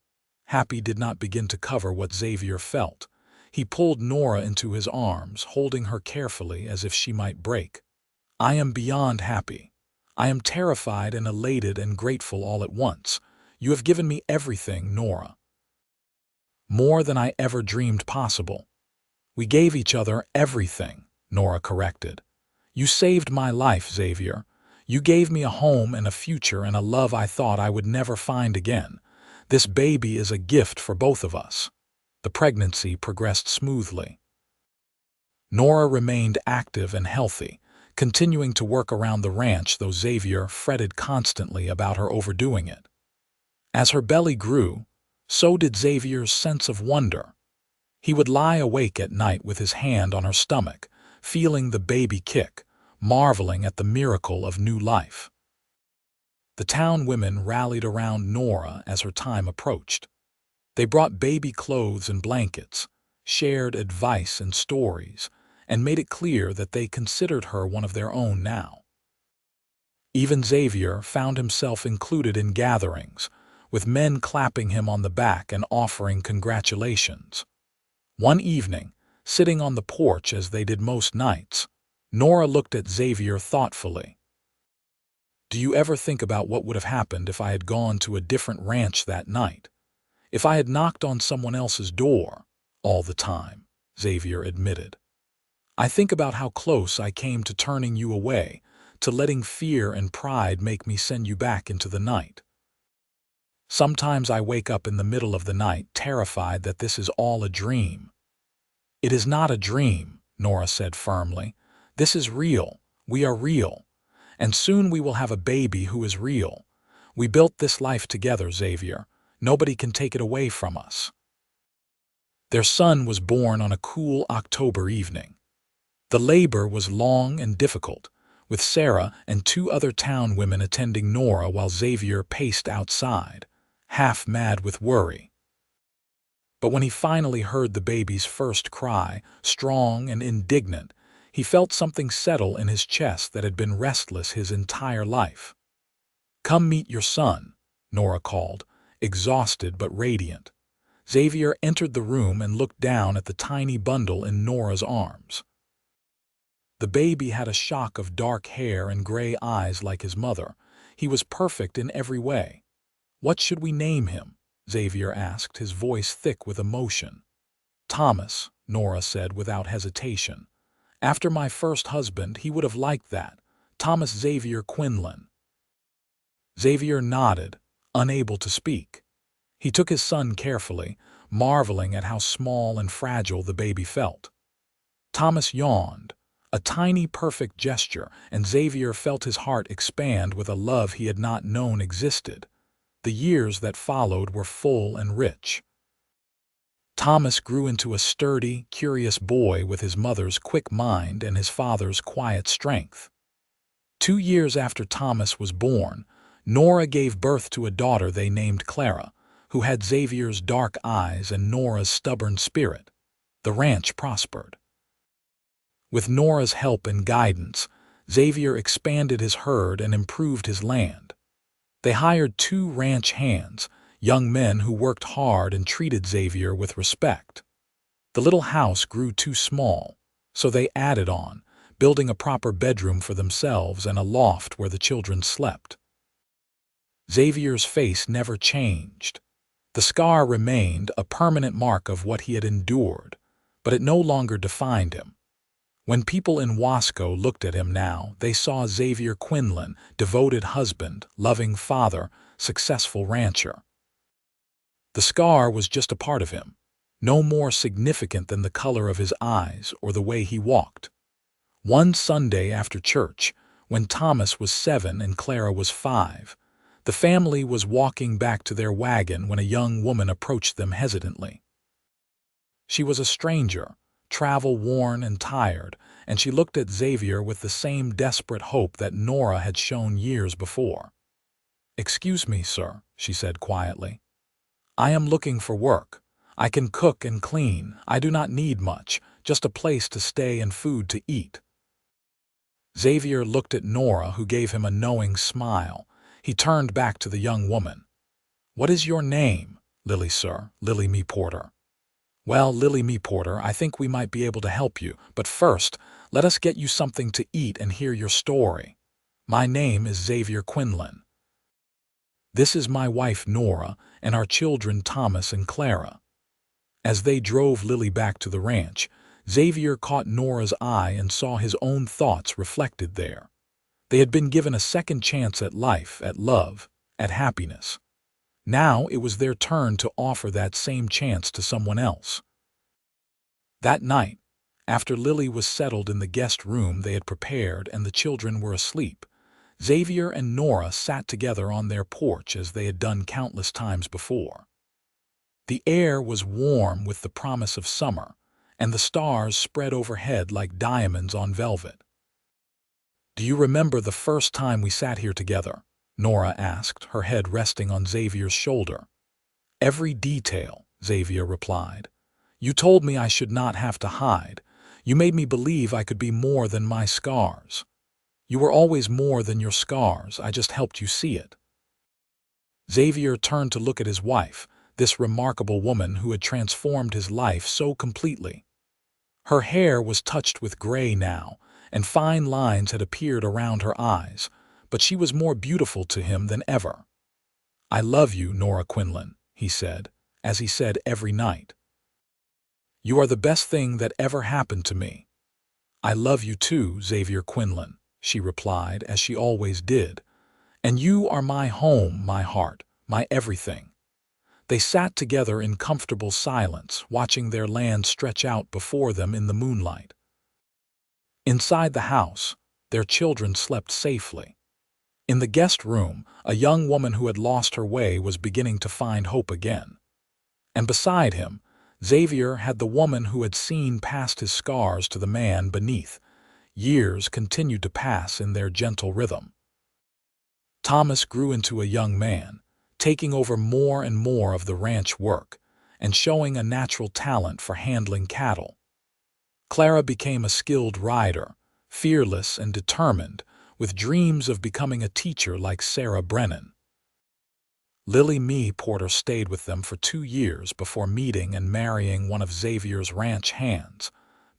Happy did not begin to cover what Xavier felt. He pulled Nora into his arms, holding her carefully as if she might break. "I am beyond happy. I am terrified and elated and grateful all at once. You have given me everything, Nora. More than I ever dreamed possible." "We gave each other everything," Nora corrected. "You saved my life, Xavier. You gave me a home and a future and a love I thought I would never find again. This baby is a gift for both of us." The pregnancy progressed smoothly. Nora remained active and healthy, continuing to work around the ranch, though Xavier fretted constantly about her overdoing it. As her belly grew, so did Xavier's sense of wonder. He would lie awake at night with his hand on her stomach, feeling the baby kick, marveling at the miracle of new life. The town women rallied around Nora as her time approached. They brought baby clothes and blankets, shared advice and stories, and made it clear that they considered her one of their own now. Even Xavier found himself included in gatherings, with men clapping him on the back and offering congratulations. One evening, sitting on the porch as they did most nights, Nora looked at Xavier thoughtfully. "Do you ever think about what would have happened if I had gone to a different ranch that night? If I had knocked on someone else's door all the time?" Xavier admitted. "I think about how close I came to turning you away, to letting fear and pride make me send you back into the night. Sometimes I wake up in the middle of the night terrified that this is all a dream." "It is not a dream," Nora said firmly. "This is real. We are real. And soon we will have a baby who is real. We built this life together, Xavier. Nobody can take it away from us." Their son was born on a cool October evening. The labor was long and difficult, with Sarah and 2 other town women attending Nora while Xavier paced outside, half mad with worry. But when he finally heard the baby's first cry, strong and indignant, he felt something settle in his chest that had been restless his entire life. "Come meet your son," Nora called, exhausted but radiant. Xavier entered the room and looked down at the tiny bundle in Nora's arms. The baby had a shock of dark hair and gray eyes like his mother, He was perfect in every way. "What should we name him?" Xavier asked, his voice thick with emotion. "Thomas," Nora said without hesitation. "After my first husband, he would have liked that. Thomas Xavier Quinlan." Xavier nodded, unable to speak. He took his son carefully, marveling at how small and fragile the baby felt. Thomas yawned, a tiny perfect gesture, and Xavier felt his heart expand with a love he had not known existed. The years that followed were full and rich. Thomas grew into a sturdy, curious boy with his mother's quick mind and his father's quiet strength. 2 years after Thomas was born, Nora gave birth to a daughter they named Clara, who had Xavier's dark eyes and Nora's stubborn spirit. The ranch prospered. With Nora's help and guidance, Xavier expanded his herd and improved his land. They hired 2 ranch hands, young men who worked hard and treated Xavier with respect. The little house grew too small, so they added on, building a proper bedroom for themselves and a loft where the children slept. Xavier's face never changed. The scar remained, a permanent mark of what he had endured, but it no longer defined him. When people in Wasco looked at him now, they saw Xavier Quinlan, devoted husband, loving father, successful rancher. The scar was just a part of him, no more significant than the color of his eyes or the way he walked. One Sunday after church, when Thomas was 7 and Clara was 5, the family was walking back to their wagon when a young woman approached them hesitantly. She was a stranger, travel-worn and tired, and she looked at Xavier with the same desperate hope that Nora had shown years before. "Excuse me, sir," she said quietly. "I am looking for work. I can cook and clean. I do not need much, just a place to stay and food to eat." Xavier looked at Nora, who gave him a knowing smile. He turned back to the young woman. "What is your name?" "Lily, sir. Lily Me Porter." "Well, Lily Me Porter, I think we might be able to help you, but first, let us get you something to eat and hear your story. My name is Xavier Quinlan. This is my wife Nora and our children Thomas and Clara." As they drove Lily back to the ranch, Xavier caught Nora's eye and saw his own thoughts reflected there. They had been given a second chance at life, at love, at happiness. Now it was their turn to offer that same chance to someone else. That night, after Lily was settled in the guest room they had prepared and the children were asleep, Xavier and Nora sat together on their porch as they had done countless times before. The air was warm with the promise of summer, and the stars spread overhead like diamonds on velvet. "Do you remember the first time we sat here together?" Nora asked, her head resting on Xavier's shoulder. "Every detail," Xavier replied. "You told me I should not have to hide. You made me believe I could be more than my scars. You were always more than your scars, I just helped you see it." Xavier turned to look at his wife, this remarkable woman who had transformed his life so completely. Her hair was touched with gray now, and fine lines had appeared around her eyes, but she was more beautiful to him than ever. "I love you, Nora Quinlan," he said, as he said every night. "You are the best thing that ever happened to me." "I love you too, Xavier Quinlan," she replied, as she always did. "And you are my home, my heart, my everything." They sat together in comfortable silence, watching their land stretch out before them in the moonlight. Inside the house, their children slept safely. In the guest room, a young woman who had lost her way was beginning to find hope again. And beside him, Xavier had the woman who had seen past his scars to the man beneath. Years continued to pass in their gentle rhythm. Thomas grew into a young man, taking over more and more of the ranch work, and showing a natural talent for handling cattle. Clara became a skilled rider, fearless and determined, with dreams of becoming a teacher like Sarah Brennan. Lily Me Porter stayed with them for 2 years before meeting and marrying one of Xavier's ranch hands.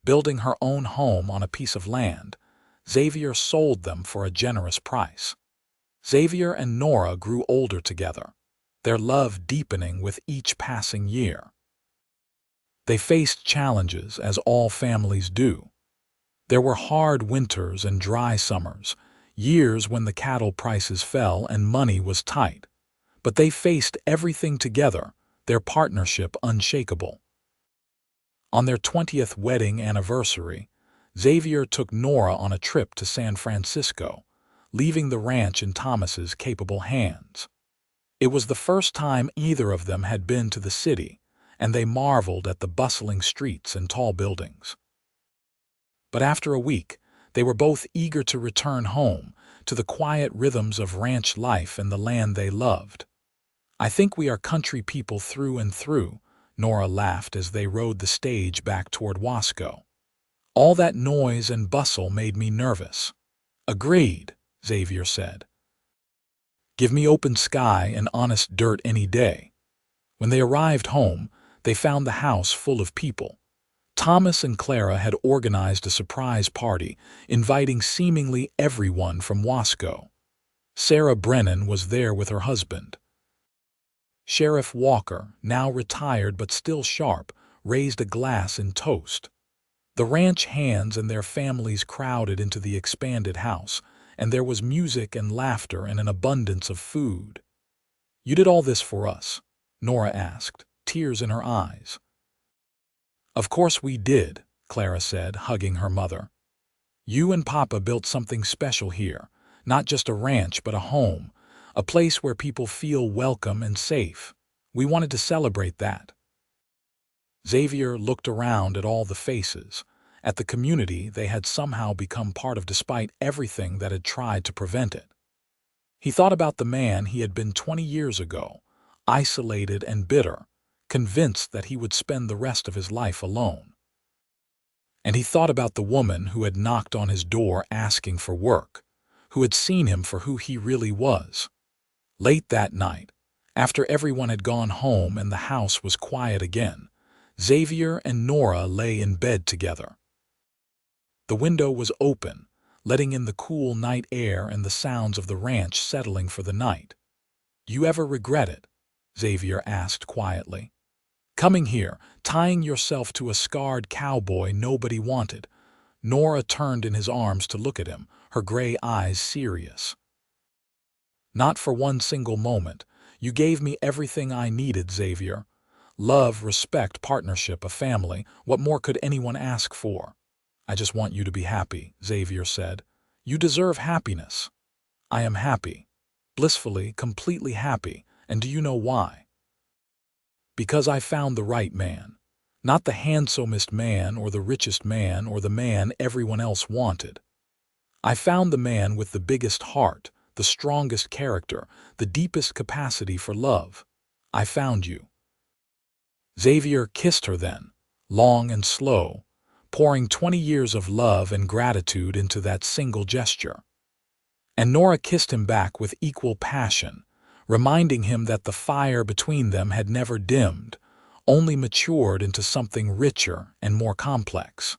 Building her own home on a piece of land, Xavier sold them for a generous price. Xavier and Nora grew older together, their love deepening with each passing year. They faced challenges, as all families do. There were hard winters and dry summers, years when the cattle prices fell and money was tight. But they faced everything together, their partnership unshakable. On their 20th wedding anniversary, Xavier took Nora on a trip to San Francisco, leaving the ranch in Thomas's capable hands. It was the first time either of them had been to the city, and they marveled at the bustling streets and tall buildings. But after a week, they were both eager to return home, to the quiet rhythms of ranch life and the land they loved. "I think we are country people through and through," Nora laughed as they rode the stage back toward Wasco. "All that noise and bustle made me nervous." "Agreed," Xavier said. "Give me open sky and honest dirt any day." When they arrived home, they found the house full of people. Thomas and Clara had organized a surprise party, inviting seemingly everyone from Wasco. Sarah Brennan was there with her husband. Sheriff Walker, now retired but still sharp, raised a glass in toast. The ranch hands and their families crowded into the expanded house, and there was music and laughter and an abundance of food. "You did all this for us?" Nora asked, tears in her eyes. "Of course we did," Clara said, hugging her mother. "You and Papa built something special here, not just a ranch but a home, a place where people feel welcome and safe. We wanted to celebrate that." Xavier looked around at all the faces, at the community they had somehow become part of despite everything that had tried to prevent it. He thought about the man he had been 20 years ago, isolated and bitter, convinced that he would spend the rest of his life alone. And he thought about the woman who had knocked on his door asking for work, who had seen him for who he really was. Late that night, after everyone had gone home and the house was quiet again, Xavier and Nora lay in bed together. The window was open, letting in the cool night air and the sounds of the ranch settling for the night. "You ever regret it?" Xavier asked quietly. "Coming here, tying yourself to a scarred cowboy nobody wanted." Nora turned in his arms to look at him, her gray eyes serious. "Not for one single moment. You gave me everything I needed, Xavier. Love, respect, partnership, a family. What more could anyone ask for?" "I just want you to be happy," Xavier said. "You deserve happiness." "I am happy. Blissfully, completely happy. And do you know why? Because I found the right man. Not the handsomest man or the richest man or the man everyone else wanted. I found the man with the biggest heart, the strongest character, the deepest capacity for love. I found you." Xavier kissed her then, long and slow, pouring 20 years of love and gratitude into that single gesture. And Nora kissed him back with equal passion, reminding him that the fire between them had never dimmed, only matured into something richer and more complex.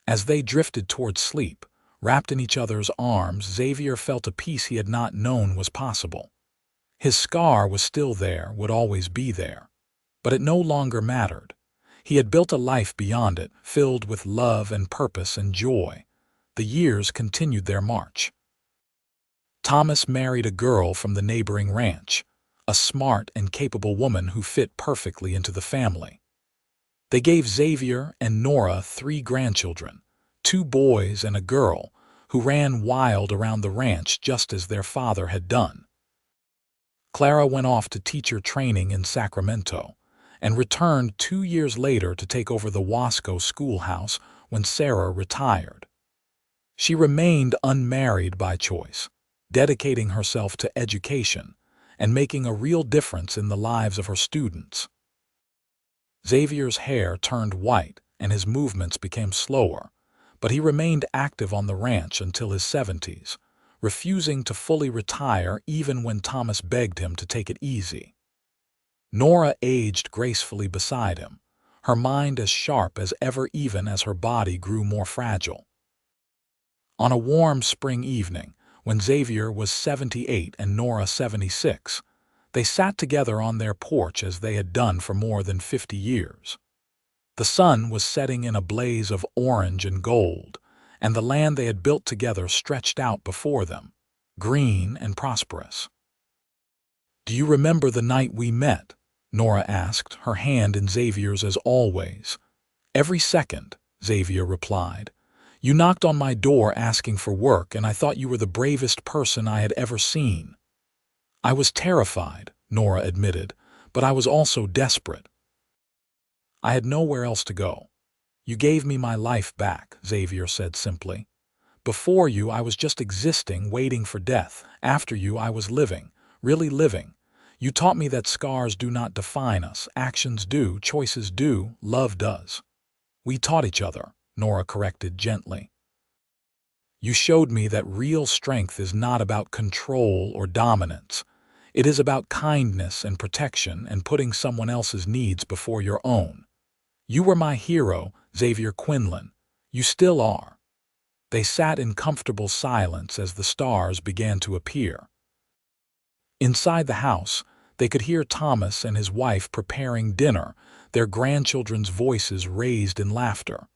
As they drifted toward sleep, wrapped in each other's arms, Xavier felt a peace he had not known was possible. His scar was still there, would always be there. But it no longer mattered. He had built a life beyond it, filled with love and purpose and joy. The years continued their march. Thomas married a girl from the neighboring ranch, a smart and capable woman who fit perfectly into the family. They gave Xavier and Nora 3 grandchildren, 2 boys and a girl, who ran wild around the ranch just as their father had done. Clara went off to teacher training in Sacramento, and returned 2 years later to take over the Wasco schoolhouse when Sarah retired. She remained unmarried by choice, dedicating herself to education and making a real difference in the lives of her students. Xavier's hair turned white and his movements became slower, but he remained active on the ranch until his 70s, refusing to fully retire even when Thomas begged him to take it easy. Nora aged gracefully beside him, her mind as sharp as ever even as her body grew more fragile. On a warm spring evening, when Xavier was 78 and Nora 76. They sat together on their porch as they had done for more than 50 years. The sun was setting in a blaze of orange and gold, and the land they had built together stretched out before them, green and prosperous. "Do you remember the night we met?" Nora asked, her hand in Xavier's as always. "Every second," Xavier replied. "You knocked on my door asking for work, and I thought you were the bravest person I had ever seen." "I was terrified," Nora admitted, "but I was also desperate. I had nowhere else to go." "You gave me my life back," Xavier said simply. "Before you, I was just existing, waiting for death. After you, I was living, really living. You taught me that scars do not define us, actions do, choices do, love does." "We taught each other," Nora corrected gently. "You showed me that real strength is not about control or dominance. It is about kindness and protection and putting someone else's needs before your own. You were my hero, Xavier Quinlan. You still are." They sat in comfortable silence as the stars began to appear. Inside the house, they could hear Thomas and his wife preparing dinner, their grandchildren's voices raised in laughter.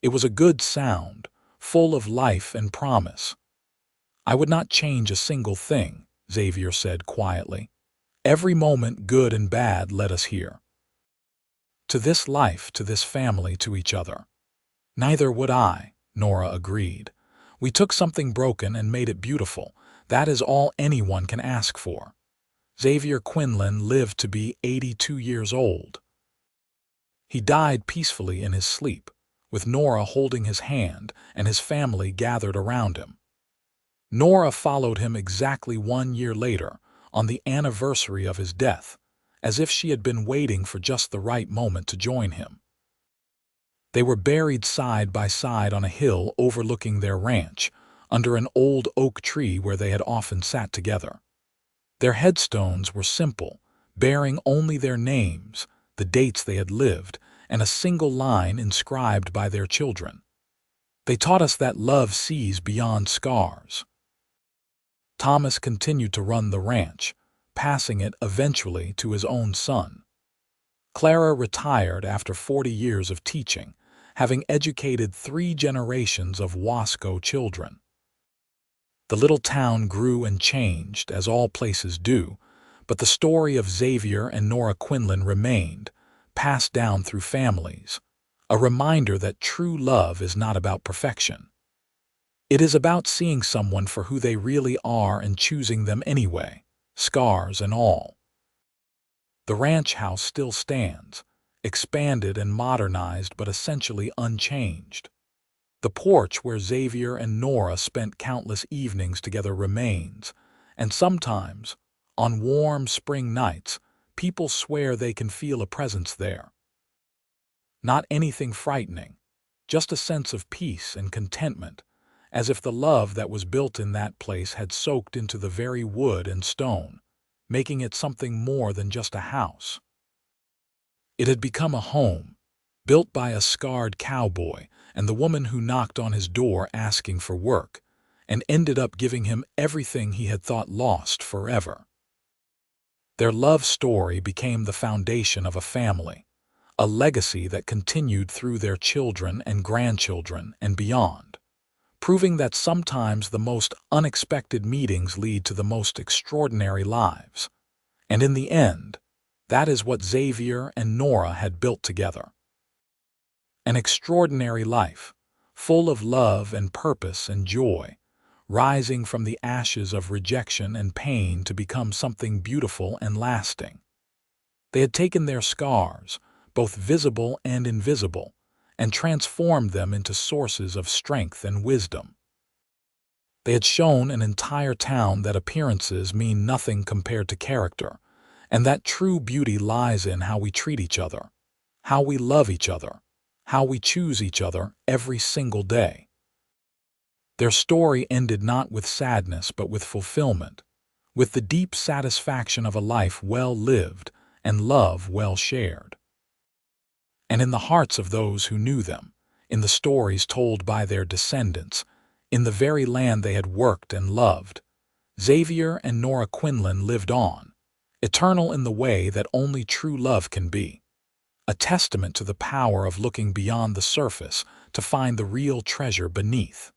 It was a good sound, full of life and promise. "I would not change a single thing," Xavier said quietly. "Every moment, good and bad, led us here. To this life, to this family, to each other." "Neither would I," Nora agreed. "We took something broken and made it beautiful. That is all anyone can ask for." Xavier Quinlan lived to be 82 years old. He died peacefully in his sleep, with Nora holding his hand and his family gathered around him. Nora followed him exactly 1 year later, on the anniversary of his death, as if she had been waiting for just the right moment to join him. They were buried side by side on a hill overlooking their ranch, under an old oak tree where they had often sat together. Their headstones were simple, bearing only their names, the dates they had lived, and a single line inscribed by their children. "They taught us that love sees beyond scars." Thomas continued to run the ranch, passing it eventually to his own son. Clara retired after 40 years of teaching, having educated 3 generations of Wasco children. The little town grew and changed, as all places do, but the story of Xavier and Nora Quinlan remained, passed down through families, a reminder that true love is not about perfection. It is about seeing someone for who they really are and choosing them anyway, scars and all. The ranch house still stands, expanded and modernized but essentially unchanged. The porch where Xavier and Nora spent countless evenings together remains, and sometimes, on warm spring nights, people swear they can feel a presence there. Not anything frightening, just a sense of peace and contentment, as if the love that was built in that place had soaked into the very wood and stone, making it something more than just a house. It had become a home, built by a scarred cowboy and the woman who knocked on his door asking for work, and ended up giving him everything he had thought lost forever. Their love story became the foundation of a family, a legacy that continued through their children and grandchildren and beyond, proving that sometimes the most unexpected meetings lead to the most extraordinary lives. And in the end, that is what Xavier and Nora had built together. An extraordinary life, full of love and purpose and joy, rising from the ashes of rejection and pain to become something beautiful and lasting. They had taken their scars, both visible and invisible, and transformed them into sources of strength and wisdom. They had shown an entire town that appearances mean nothing compared to character, and that true beauty lies in how we treat each other, how we love each other, how we choose each other every single day. Their story ended not with sadness but with fulfillment, with the deep satisfaction of a life well lived and love well shared. And in the hearts of those who knew them, in the stories told by their descendants, in the very land they had worked and loved, Xavier and Nora Quinlan lived on, eternal in the way that only true love can be, a testament to the power of looking beyond the surface to find the real treasure beneath.